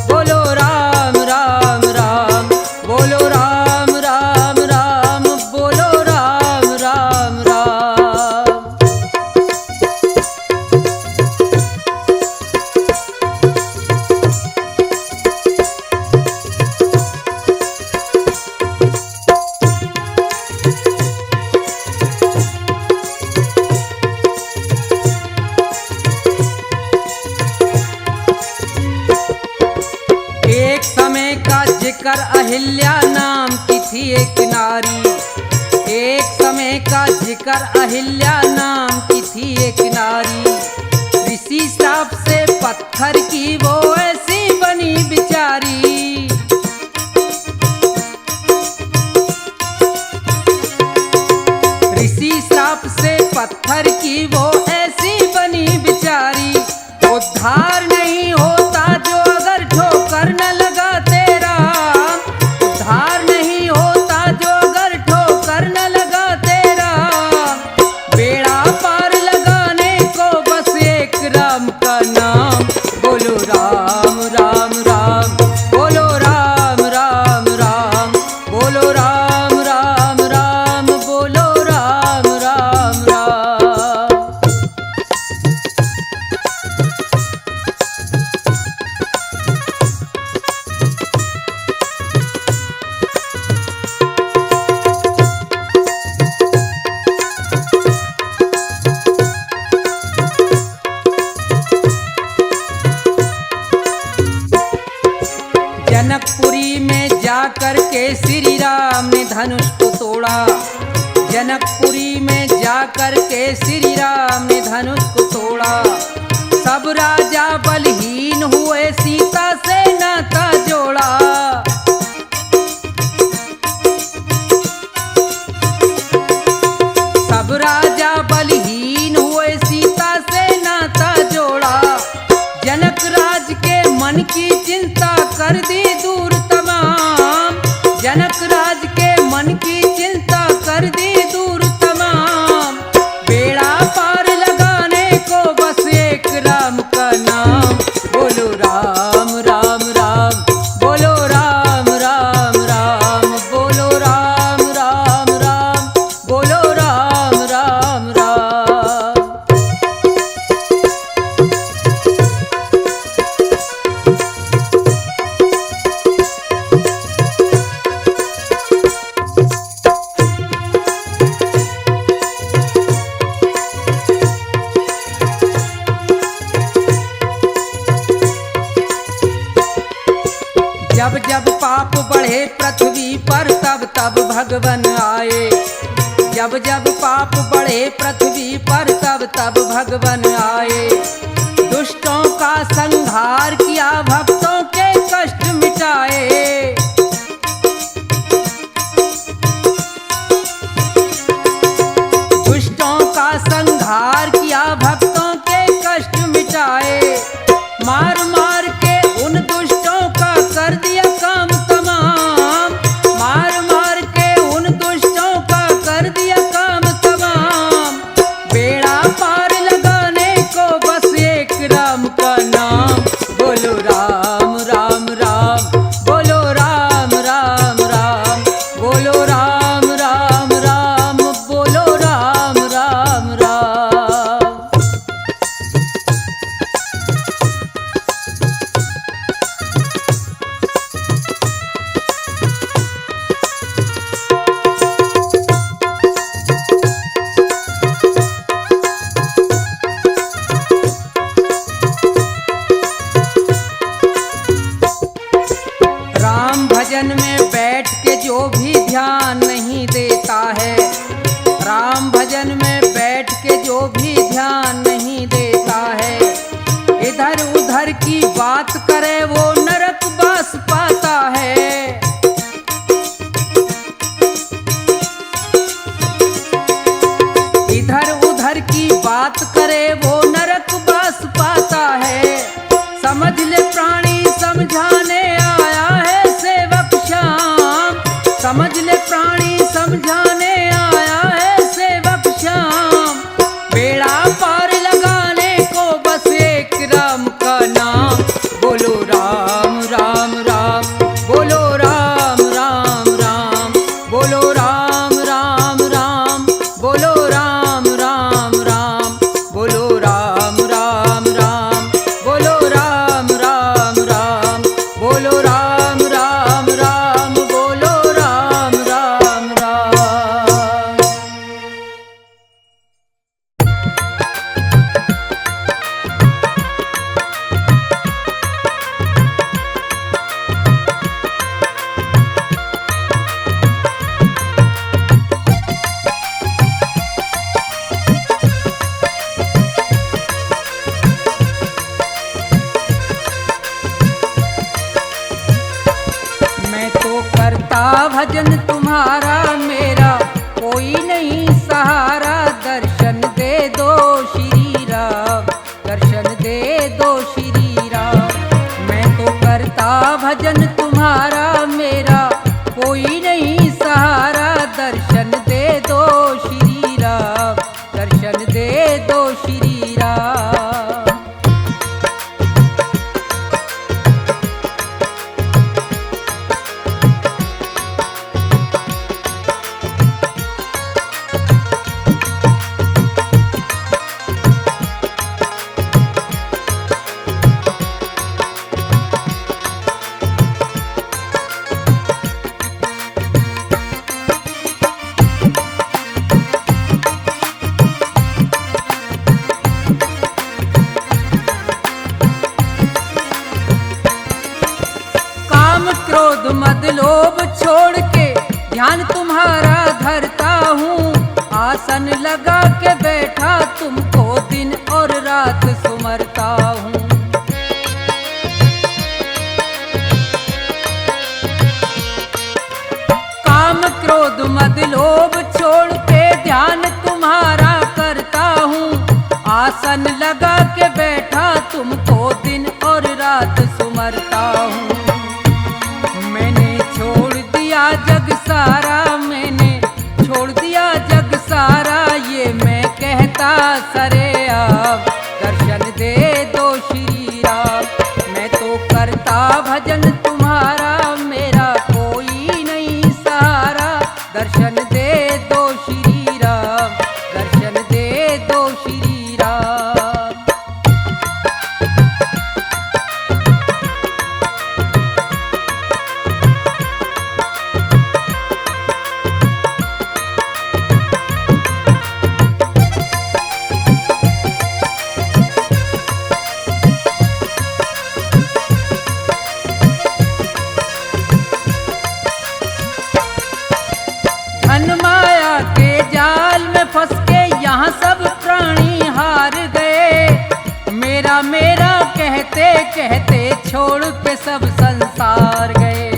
बोलो राम राम राम, बोलो राम राम राम, बोलो राम राम राम। एक समय का जिक्र अहिल्या नाम की थी एक नारी, एक समय का जिक्र अहिल्या नाम की थी एक नारी। ऋषि श्राप से पत्थर की वो ऐसी बनी बिचारी, ऋषि श्राप से पत्थर की वो ऐसी बनी बिचारी। उद्धार नहीं होता जो अगर ठोकर न लगा तेरा, उद्धार नहीं होता जो अगर ठोकर न लगा तेरा। बेड़ा पार लगाने को बस एक राम का नाम, बोलो राम राम राम, बोलो राम राम राम, बोलो राम राम राम, बोलो राम राम राम। जनकपुरी में जाकर के श्री राम ने धनुष को तोड़ा, जनकपुरी में जाकर के श्री राम ने धनुष को तोड़ा। सब राजा बलहीन हुए, सीता से नाता जोड़ा। सब राजा बलहीन हुए, सीता से नाता जोड़ा। जनक राज के मन की चिंता कर दी दूर तमाम, जनक राज के मन की चिंता कर दी दूर तमाम। बेड़ा पार लगाने को बस एक राम का नाम, बोलो राम राम राम, बोलो राम राम राम, बोलो राम राम राम, बोलो राम राम राम। बढ़े पृथ्वी पर तब तब भगवन आए। जब जब पाप बढ़े पृथ्वी पर तब तब भगवन आए। दुष्टों का संहार किया, भक्तों के कष्ट मिटाए। दुष्टों का संहार किया, भक्तों के कष्ट मिटाए। मार मार के उन दुष्टों का कर दिया काम तमाम। मार मार के उन दुष्टों का कर दिया काम तमाम। बेड़ा पार लगाने को बस एक राम का नाम। बोलो राम राम राम, बोलो राम राम राम, बोलो राम राम राम, बोलो राम राम राम। राम भजन में बैठ के जो भी ध्यान नहीं देता है, राम भजन में बैठ के जो भी ध्यान नहीं देता है, इधर उधर की बात करे वो नरक बास पाता है। इधर उधर की बात करे वो नरक बास पाता है। समझ ले प्राणी समझाने आया है सेवक श्याम। समझ ले प्राणी समझाने आया है सेवक श्याम। बेड़ा पार लगाने को बस एक राम का नाम। बोलो राम राम राम, बोलो राम राम राम, बोलो राम राम राम, बोलो राम राम राम, बोलो राम राम राम, बोलो राम राम राम, बोलो राम राम राम, बोलो राम राम राम। मैं तो करता भजन तुम्हारा, मेरा कोई नहीं सहारा। दर्शन दे दो श्री राम, दर्शन दे दो श्री राम। मैं तो करता भजन तुम्हारा, मेरा कोई नहीं सहारा। दर्शन दे दो श्री राम, दर्शन दे दो श्री राम। क्रोध मद लोभ छोड़ के ध्यान तुम्हारा धरता हूँ। आसन लगा के बैठा तुमको दिन और रात सुमरता हूँ। काम क्रोध मद लोभ छोड़ के ध्यान तुम्हारा करता हूँ। आसन लगा के बैठा तुमको दिन और रात सुमरता हूँ। मैंने छोड़ दिया जग सारा, मैंने छोड़ दिया जग सारा। ये मैं कहता सरे आप, दर्शन दे दो श्री राम। मैं तो करता भजन तुम्हारा, मेरा कोई नहीं सहारा। दर्शन दे दो श्री राम, दर्शन दे दो श्री राम। सब संसार गए।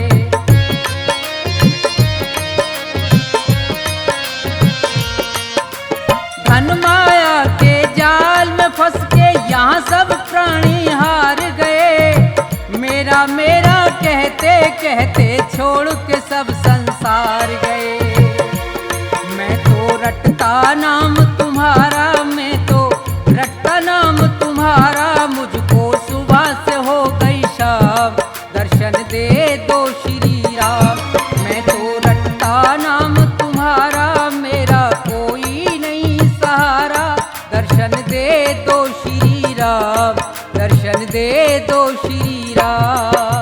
धन माया के जाल में फंस के यहाँ सब प्राणी हार गए। मेरा मेरा कहते कहते छोड़ के सब संसार गए। मैं तो रटता नाम तुम्हारा, मैं तो रटता नाम तुम्हारा, मुझको सुबह से हो गई शाम, दर्शन दे दो श्री राम। मैं तो रटता नाम तुम्हारा, मेरा कोई नहीं सहारा, दर्शन दे दो श्री राम, दर्शन दे दो श्री राम।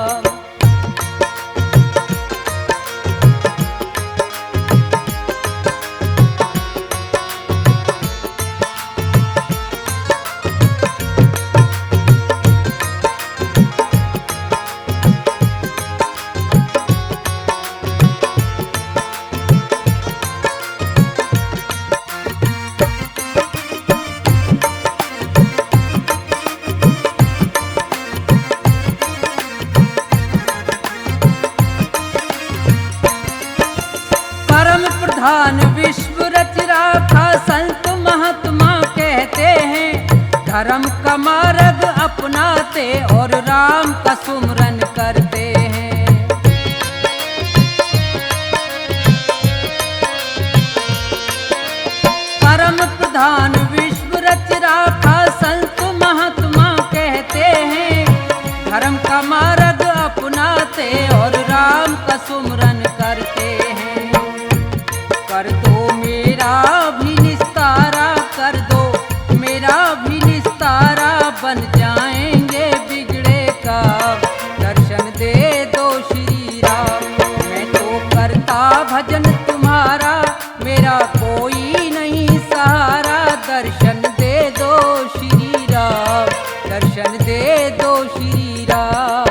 प्रधान विश्व रच राखा संत महात्मा कहते हैं। धर्म का मार्ग अपनाते और राम का सुमरन करते हैं। परम प्रधान विश्व रच राखा संत महात्मा कहते हैं। धर्म का मार्ग अपनाते और राम का सुमरन करते हैं। कर दो मेरा भी निस्तारा, कर दो मेरा भी निस्तारा, बन जाएंगे बिगड़े काम, दर्शन दे दो श्री राम। मैं तो करता भजन तुम्हारा, मेरा कोई नहीं सहारा, दर्शन दे दो श्री राम, दर्शन दे दो श्री राम।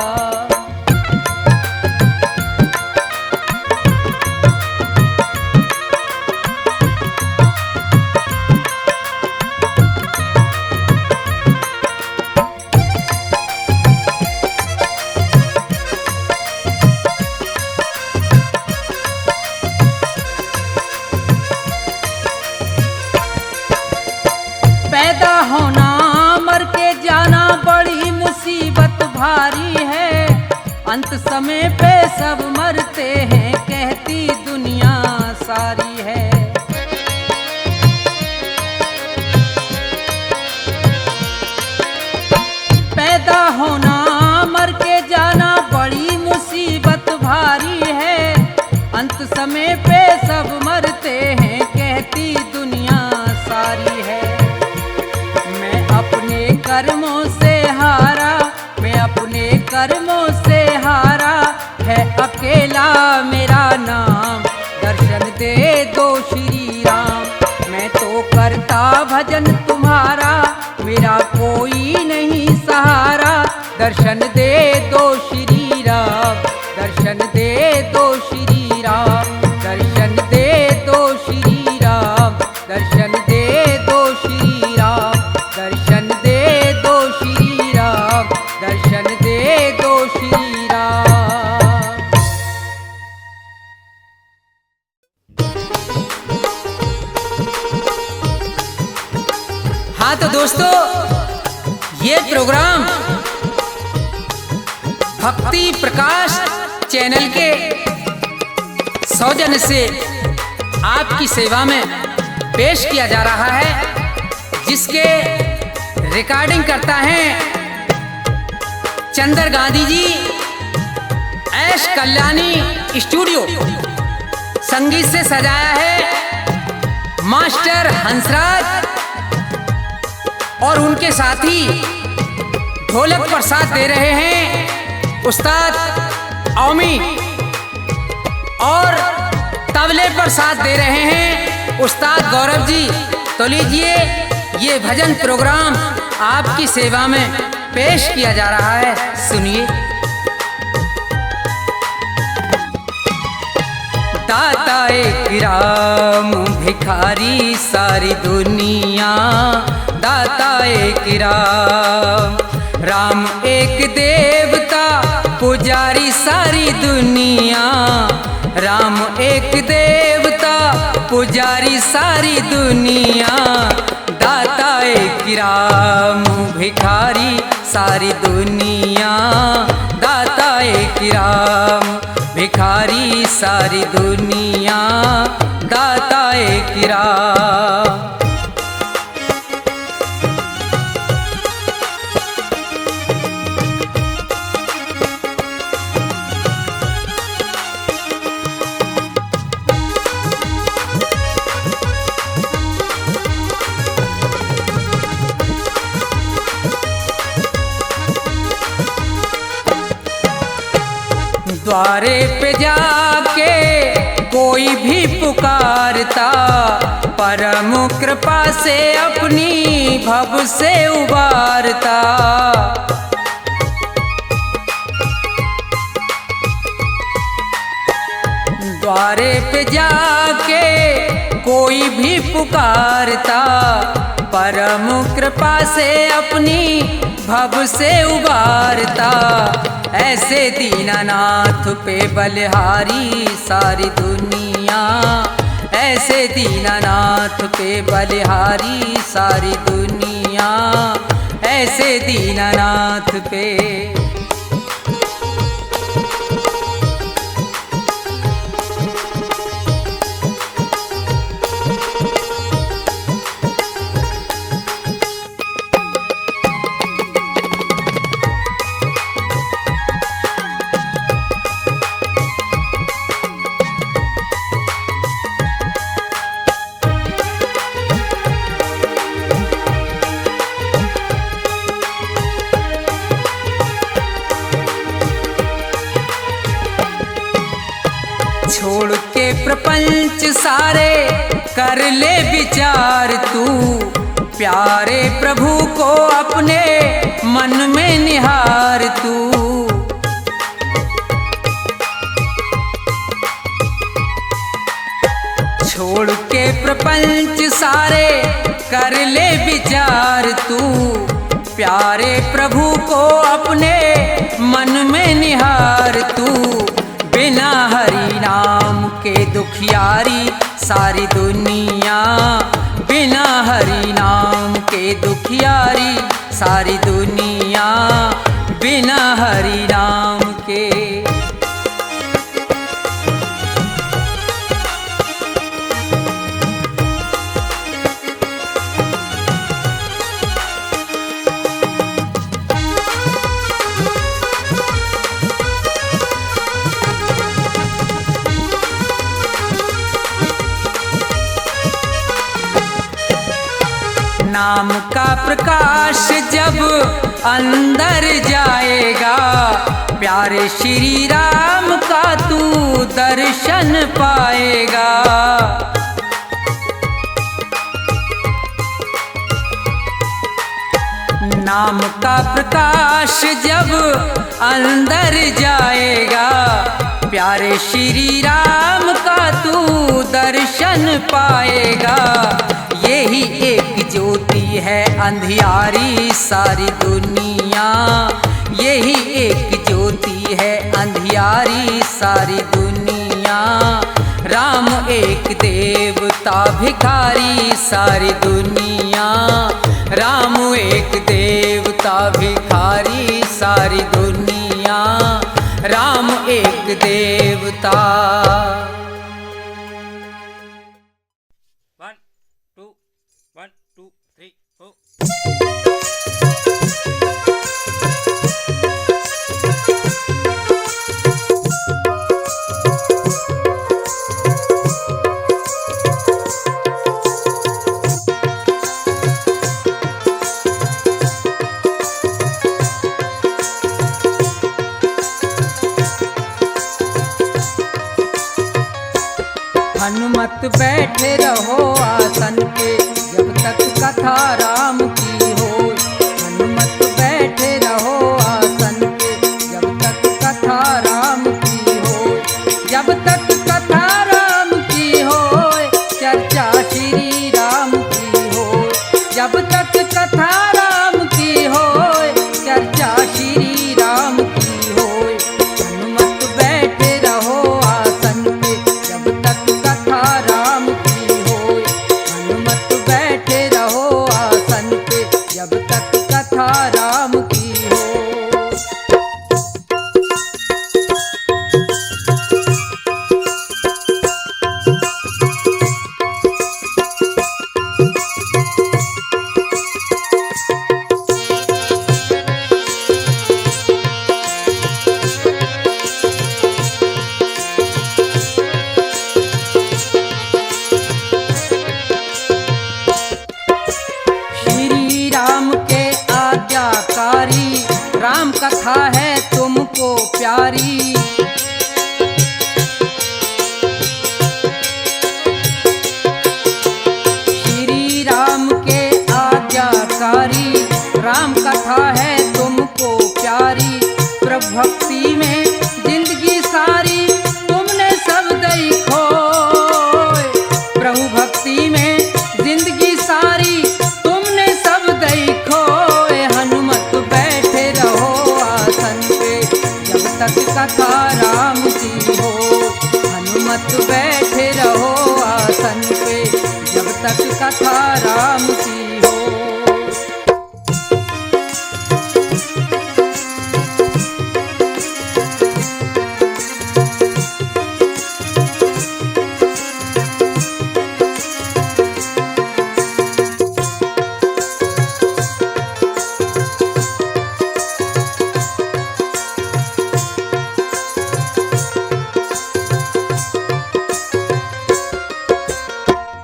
पैदा होना मर के जाना बड़ी मुसीबत भारी है। अंत समय पे सब मरते हैं, कहती दुनिया सारी है। पैदा होना मर के जाना बड़ी मुसीबत भारी है। अंत समय पे सब मरते हैं, कहती दुनिया सारी है। अपने कर्मों से हारा, मैं अपने कर्मों से हारा, है अकेला मेरा नाम, दर्शन दे दो श्री राम। मैं तो करता भजन तुम्हारा, मेरा कोई नहीं सहारा, दर्शन दे दो श्री राम, दर्शन दे दो श्री राम, दर्शन दे दो श्री राम, दर्शन दे दो श्री राम, दर्शन दे दो श्री राम, दर्शन दे दो श्री राम। हाँ तो दोस्तों, ये प्रोग्राम भक्ति प्रकाश चैनल के सौजन्य से आपकी सेवा में पेश किया जा रहा है, जिसके रिकॉर्डिंग करता है चंदर गांधी जी, ऐश कल्याणी स्टूडियो। संगीत से सजाया है मास्टर हंसराज और उनके साथी ढोलक पर साथ दे रहे हैं उस्ताद औमी, और तबले पर साथ दे रहे हैं उस्ताद गौरव जी। तो लीजिए, ये भजन प्रोग्राम आपकी सेवा में पेश किया जा रहा है, सुनिए। दाता एक राम भिखारी सारी दुनिया, दाता एक राम, राम एक देवता पुजारी सारी दुनिया, राम एक देवता पुजारी सारी दुनिया, दाता एक राम भिखारी सारी दुनिया, दाता एक राम भिखारी सारी दुनिया, दाता एक राम। द्वारे पे जाके कोई भी पुकारता, परम कृपा से अपनी भव से उबारता। द्वारे पे जाके कोई भी पुकारता, परम कृपा से अपनी भव से उबारता। ऐसे दीनानाथ पे बलिहारी सारी दुनिया, ऐसे दीनानाथ पे बलिहारी सारी दुनिया, ऐसे दीनानाथ पे। छोड़ के प्रपंच सारे कर ले विचार तू, प्यारे प्रभु को अपने मन में निहार तू। छोड़ के प्रपंच सारे कर ले विचार तू, प्यारे प्रभु को अपने मन में निहार तू। बिना हरि नाम के दुखियारी सारी दुनिया, बिना हरि नाम के दुखियारी सारी दुनिया, बिना हरि नाम के। नाम का प्रकाश जब अंदर जाएगा, प्यारे श्री राम का तू दर्शन पाएगा। नाम का प्रकाश जब अंदर जाएगा, प्यारे श्री राम का तू दर्शन पाएगा। यही एक ज्योति है अंधियारी सारी दुनिया, यही एक ज्योति है अंधियारी सारी दुनिया। राम एक देवता भिखारी सारी दुनिया, राम एक देवता भिखारी सारी दुनिया, राम एक देवता। 1 2 1 2 3 4। हनुमत बैठे रहो आसन पे जब तक कथा राम की हो। हनुमत बैठे रहो आसन पे जब तक कथा राम की हो। जब तक कथा राम की हो, चर्चा श्री राम की हो। जब तक कथा राम की हो, चर्चा श्री राम की हो। बैठे रहो आसन पे, जब तक कथा राम की हो।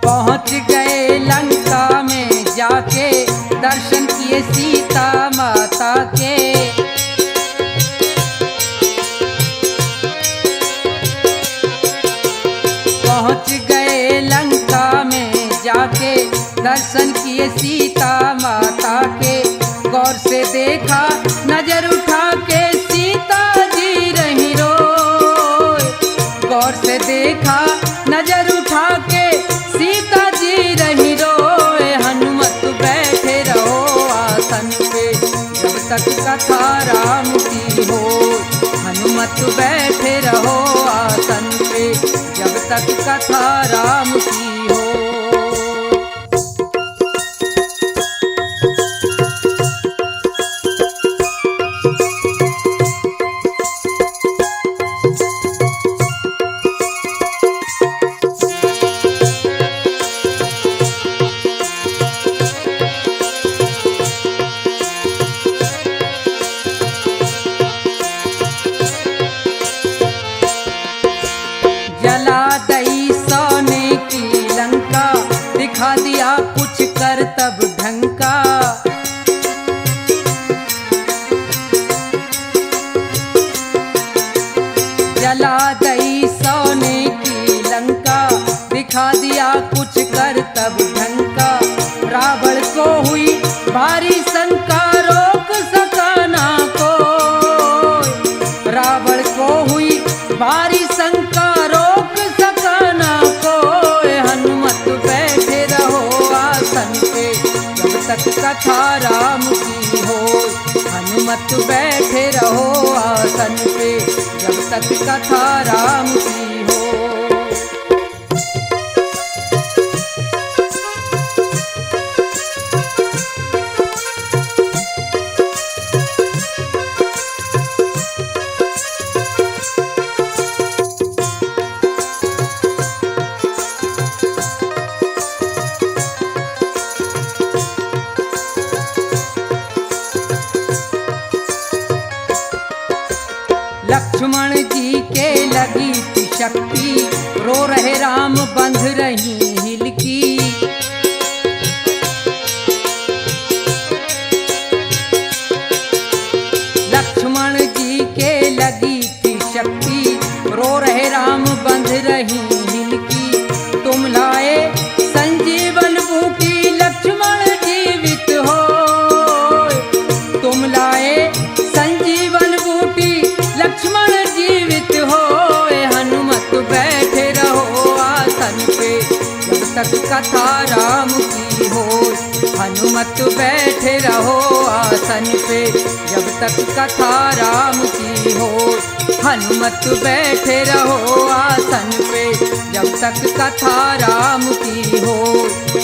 पहुँच गए लंका में जाके, दर्शन किए सीता माता के। पहुँच गए लंका में जाके, दर्शन किए सीता माता के। गौर से देखा नजर उठा के, सीता जी रही रोए। गौर से देखा नजर उठा के, सीता जी रही रोए। हनुमत बैठे रहो आसन पे, जब तक कथा राम की हो। हनुमत बैठे रहो आसन पे, जब तक कथा राम की हो। जला दई सोने की लंका, दिखा दिया कुछ कर तब ढंका। जला दई सोने की लंका, दिखा दिया कुछ कर तब ढंका। रावण को हुई भारी शंका, रोक सका ना कोई। रावण को हुई भारी शंका, रोक सका ना कोई। हनुमत बैठे रहो आसन पे, जब तक कथा राम की हो। हनुमत बैठे रहो आसन पे, जब तक कथा राम की हो। लक्ष्मण जी के लगी थी शक्ति, रो रहे राम बंध रही हिलकी। लक्ष्मण जी के लगी थी शक्ति, रो रहे राम बंध रही हिलकी। तुम लाए संजीवन बूटी, लक्ष्मण जीवित हो। तुम लाए संजीवन बूटी, लक्ष्मण जीवित हो। हनुमत बैठे रहो आसन पे, जब तक कथा राम की हो। हनुमत बैठे रहो आसन पे, जब तक कथा राम की हो। हनुमत बैठे रहो आसन पे, जब तक कथा राम की हो।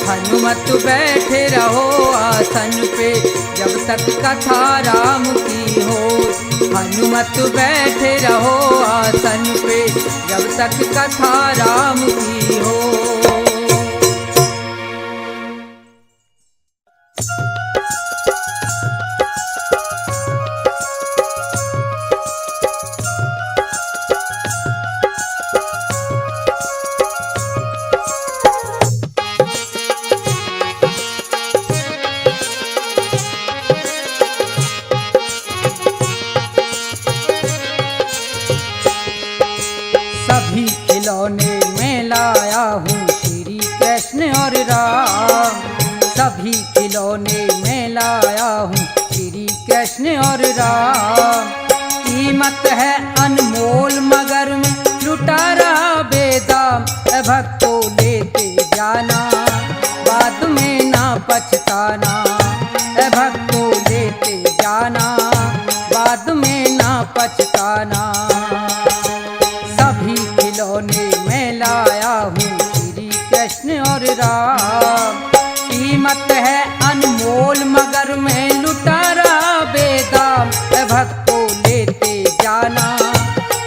हनुमत बैठे रहो आसन पे, जब तक कथा राम की हो। हनुमत बैठे रहो आसन पे, जब तक कथा राम की हो। सभी खिलौने में लाया हूँ श्री कृष्ण और राम। सभी खिलौने में लाया हूँ श्री कृष्ण और राम। कीमत है अनमोल मगर में लुटा रहा बेदाम। भक्तों लेते जाना बाद में ना पछताना। भक्तों लेते जाना बाद में ना पछताना। सभी खिलौने में कीमत है अनमोल मगर में लुटारा बेदाम। भक्तों लेते जाना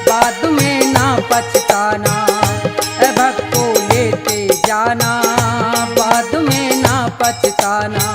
बाद में ना पछताना। भक्तों लेते जाना बाद में ना पछताना।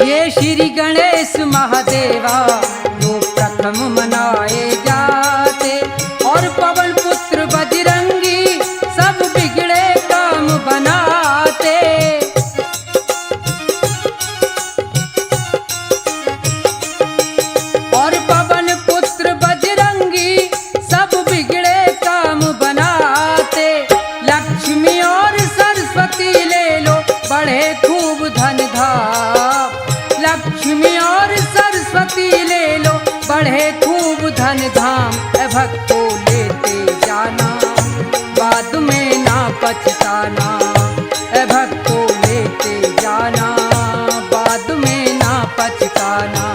ये श्री गणेश महादेवा जो प्रथम मनाए जाते, और पवन पुत्र बजरंगी सब बिगड़े काम बनाते। और पवन पुत्र बजरंगी सब बिगड़े काम बनाते। लक्ष्मी और सरस्वती ले लो बढ़े खूब धन धाम। लक्ष्मी और सरस्वती ले लो बढ़े खूब धन धाम। भक्तों लेते जाना बाद में ना पछताना। भक्तों लेते जाना बाद में ना पछताना।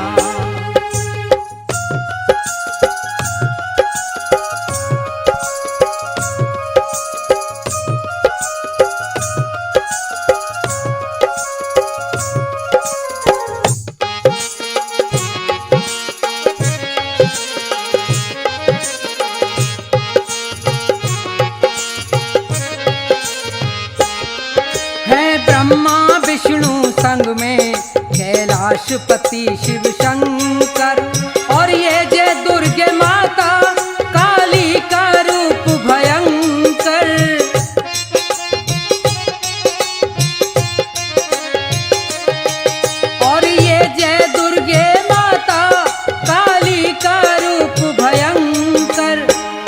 ब्रह्मा विष्णु संग में कैलाशपति शिव शंकर, और ये जय दुर्गे माता काली का रूप भयंकर। और ये जय दुर्गे माता काली का रूप भयंकर।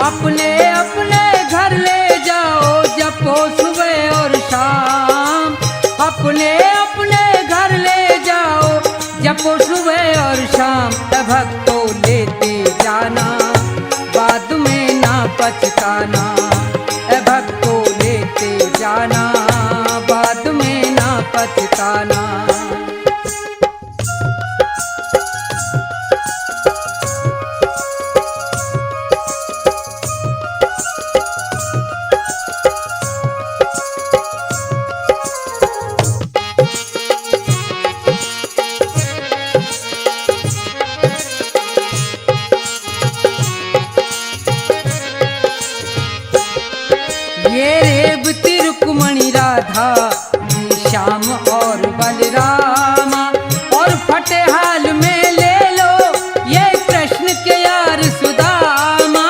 अपने अपने घर ले जाओ जपो सुबह और शाम। अपने अपने घर ले जाओ जपो सुबह और शाम। भक्तों लेते जाना बाद में ना पछताना। भक्तों लेते जाना बाद में ना पछताना। ये रेवती रुक्मणी राधा, ये श्याम और बलरामा, और फटेहाल में ले लो ये कृष्ण के यार सुदामा।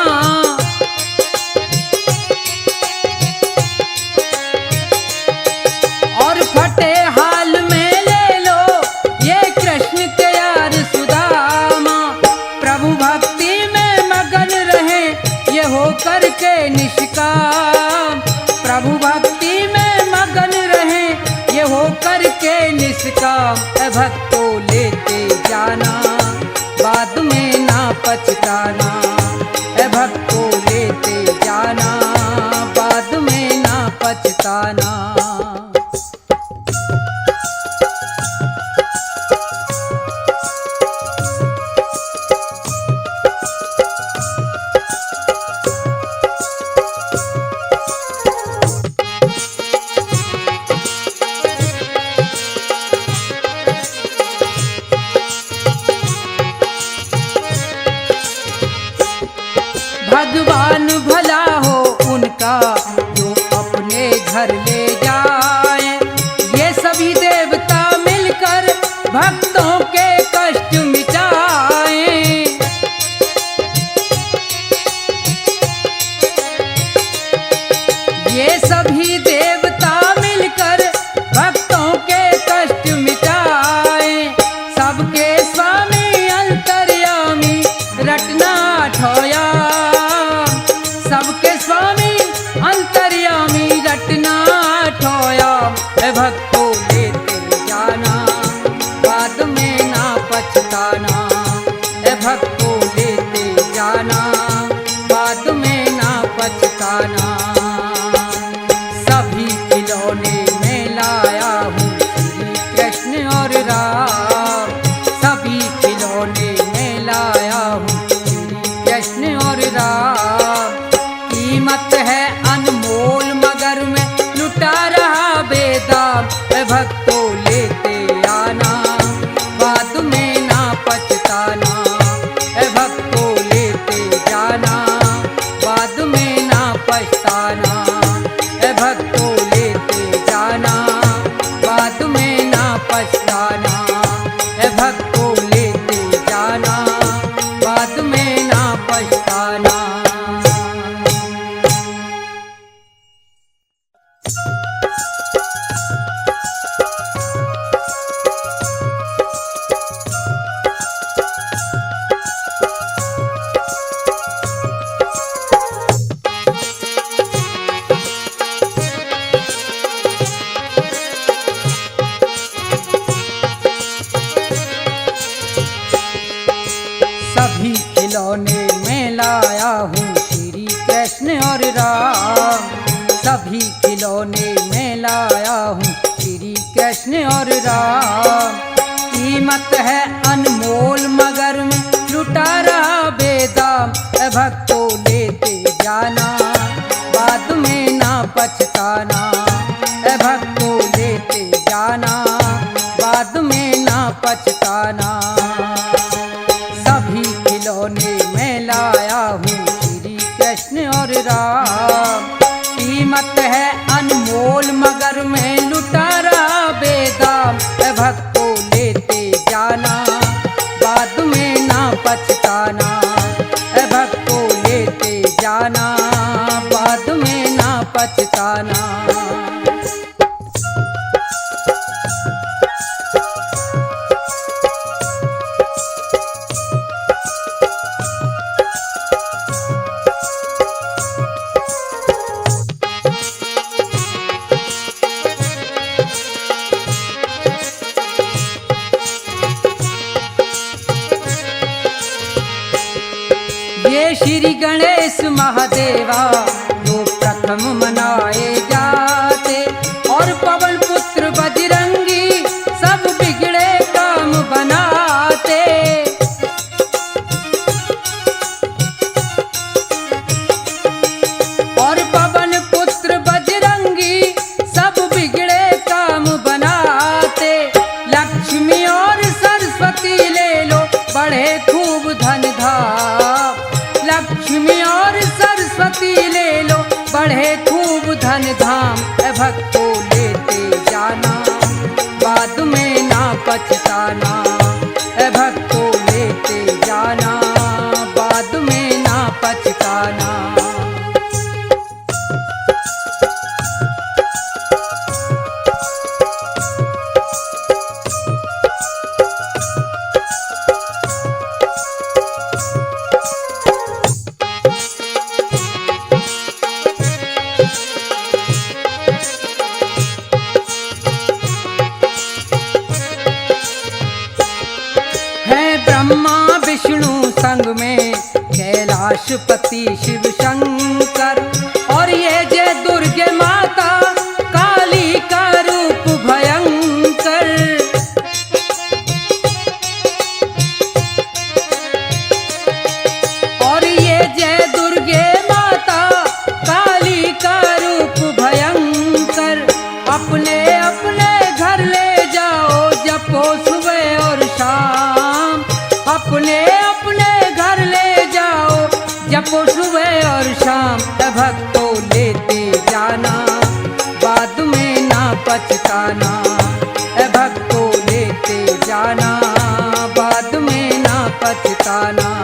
और फटेहाल में ले लो ये कृष्ण के यार सुदामा। प्रभु भक्ति में मगन रहे ये हो करके निष्काम। प्रभु भक्ति में मगन रहे ये हो करके निष्काम। भक्तों लेते जाना बाद में ना पछताना। भक्तों लेते जाना बाद में ना पछताना। भगवान भला हो उनका जो अपने घर ले जाए। ये सभी देवता मिलकर भक्तों के कष्ट मिटाए। ये सभी देवता मिलकर भक्तों के कष्ट मिटाए। सबके स्वामी अंतर्यामी रटना ठोया। सबके स्वामी भक्तों लेते जाना, बाद में ना पछताना। सभी खिलौने में लाया हूँ श्री कृष्ण और राम, सभी खिलौने में लाया हूँ श्री कृष्ण और राम। कीमत है अनमोल मगर मैं लुटा रहा बेदाम, भक्तों लेते आना, बाद में ना पछताना। भक्तों लेते जाना, बाद में ना पछताना। भक्तों लेते जाना, बाद में ना पछताना। भक्तों लेते जाना, बाद में ना पछताना। सभी खिलौने में लाया हूँ श्री कृष्ण और राम, सभी खिलौने में लाया हूँ श्री कृष्ण और राम। कीमत है अनमोल मगर मैं लुटा रहा बेदाम, भक्तों लेते जाना, बाद में ना पछताना। भक्तों लेते जाना, बाद में ना पछताना। सभी खिलौने में लाया हूँ श्री कृष्ण और राम। कीमत है अनमोल मगर मैं लुटा रहा बेदाम, भक्तों लेते जाना, बाद में ना पछताना। भक्तों लेते जाना, बाद में ना पछताना। ये श्री गणेश महादेवा जो प्रथम मनाए जाते, और पवन पुत्र बजरंगी सब बिगड़े काम बनाते। और पवन पुत्र बजरंगी सब बिगड़े काम बनाते। लक्ष्मी और सरस्वती ले लो बढ़े खूब धन धाम, लक्ष्मी और सरस्वती ले लो बढ़े खूब धन धाम। भक्तों लेते जाना, बाद में ना पछताना। भक्तों लेते जाना, बाद में ना पछताना। ब्रह्मा विष्णु संग में कैलाशपति शिव शंकर, और ये जय दुर्गे माता काली का रूप भयंकर। और ये जय दुर्गे माता काली का रूप भयंकर। अपने अपने घर ले जाओ जपो सुबह और शाम, अपने अपने घर ले जाओ जपो सुबह और शाम। भक्तों लेते जाना, बाद में ना पछताना। भक्तों लेते जाना, बाद में ना पछताना।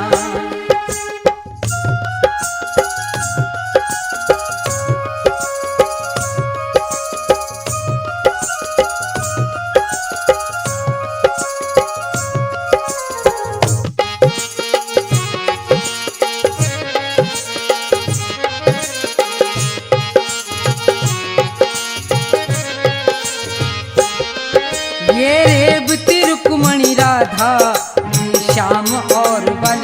ये रेवती रुक्मणी राधा, श्याम और बल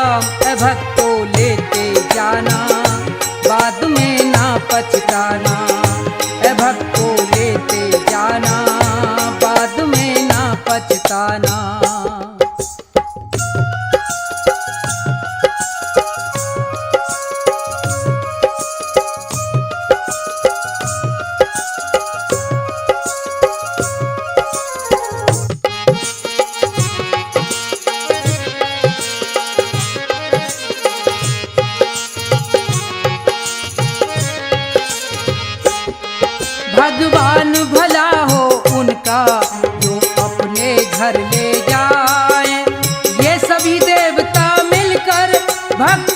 धाम ए भक्तों लेते जाना, बाद में ना पछताना। ए भक्तों लेते जाना, बाद में ना पछताना। भगवान भला हो उनका जो अपने घर ले जाए, ये सभी देवता मिलकर भक्त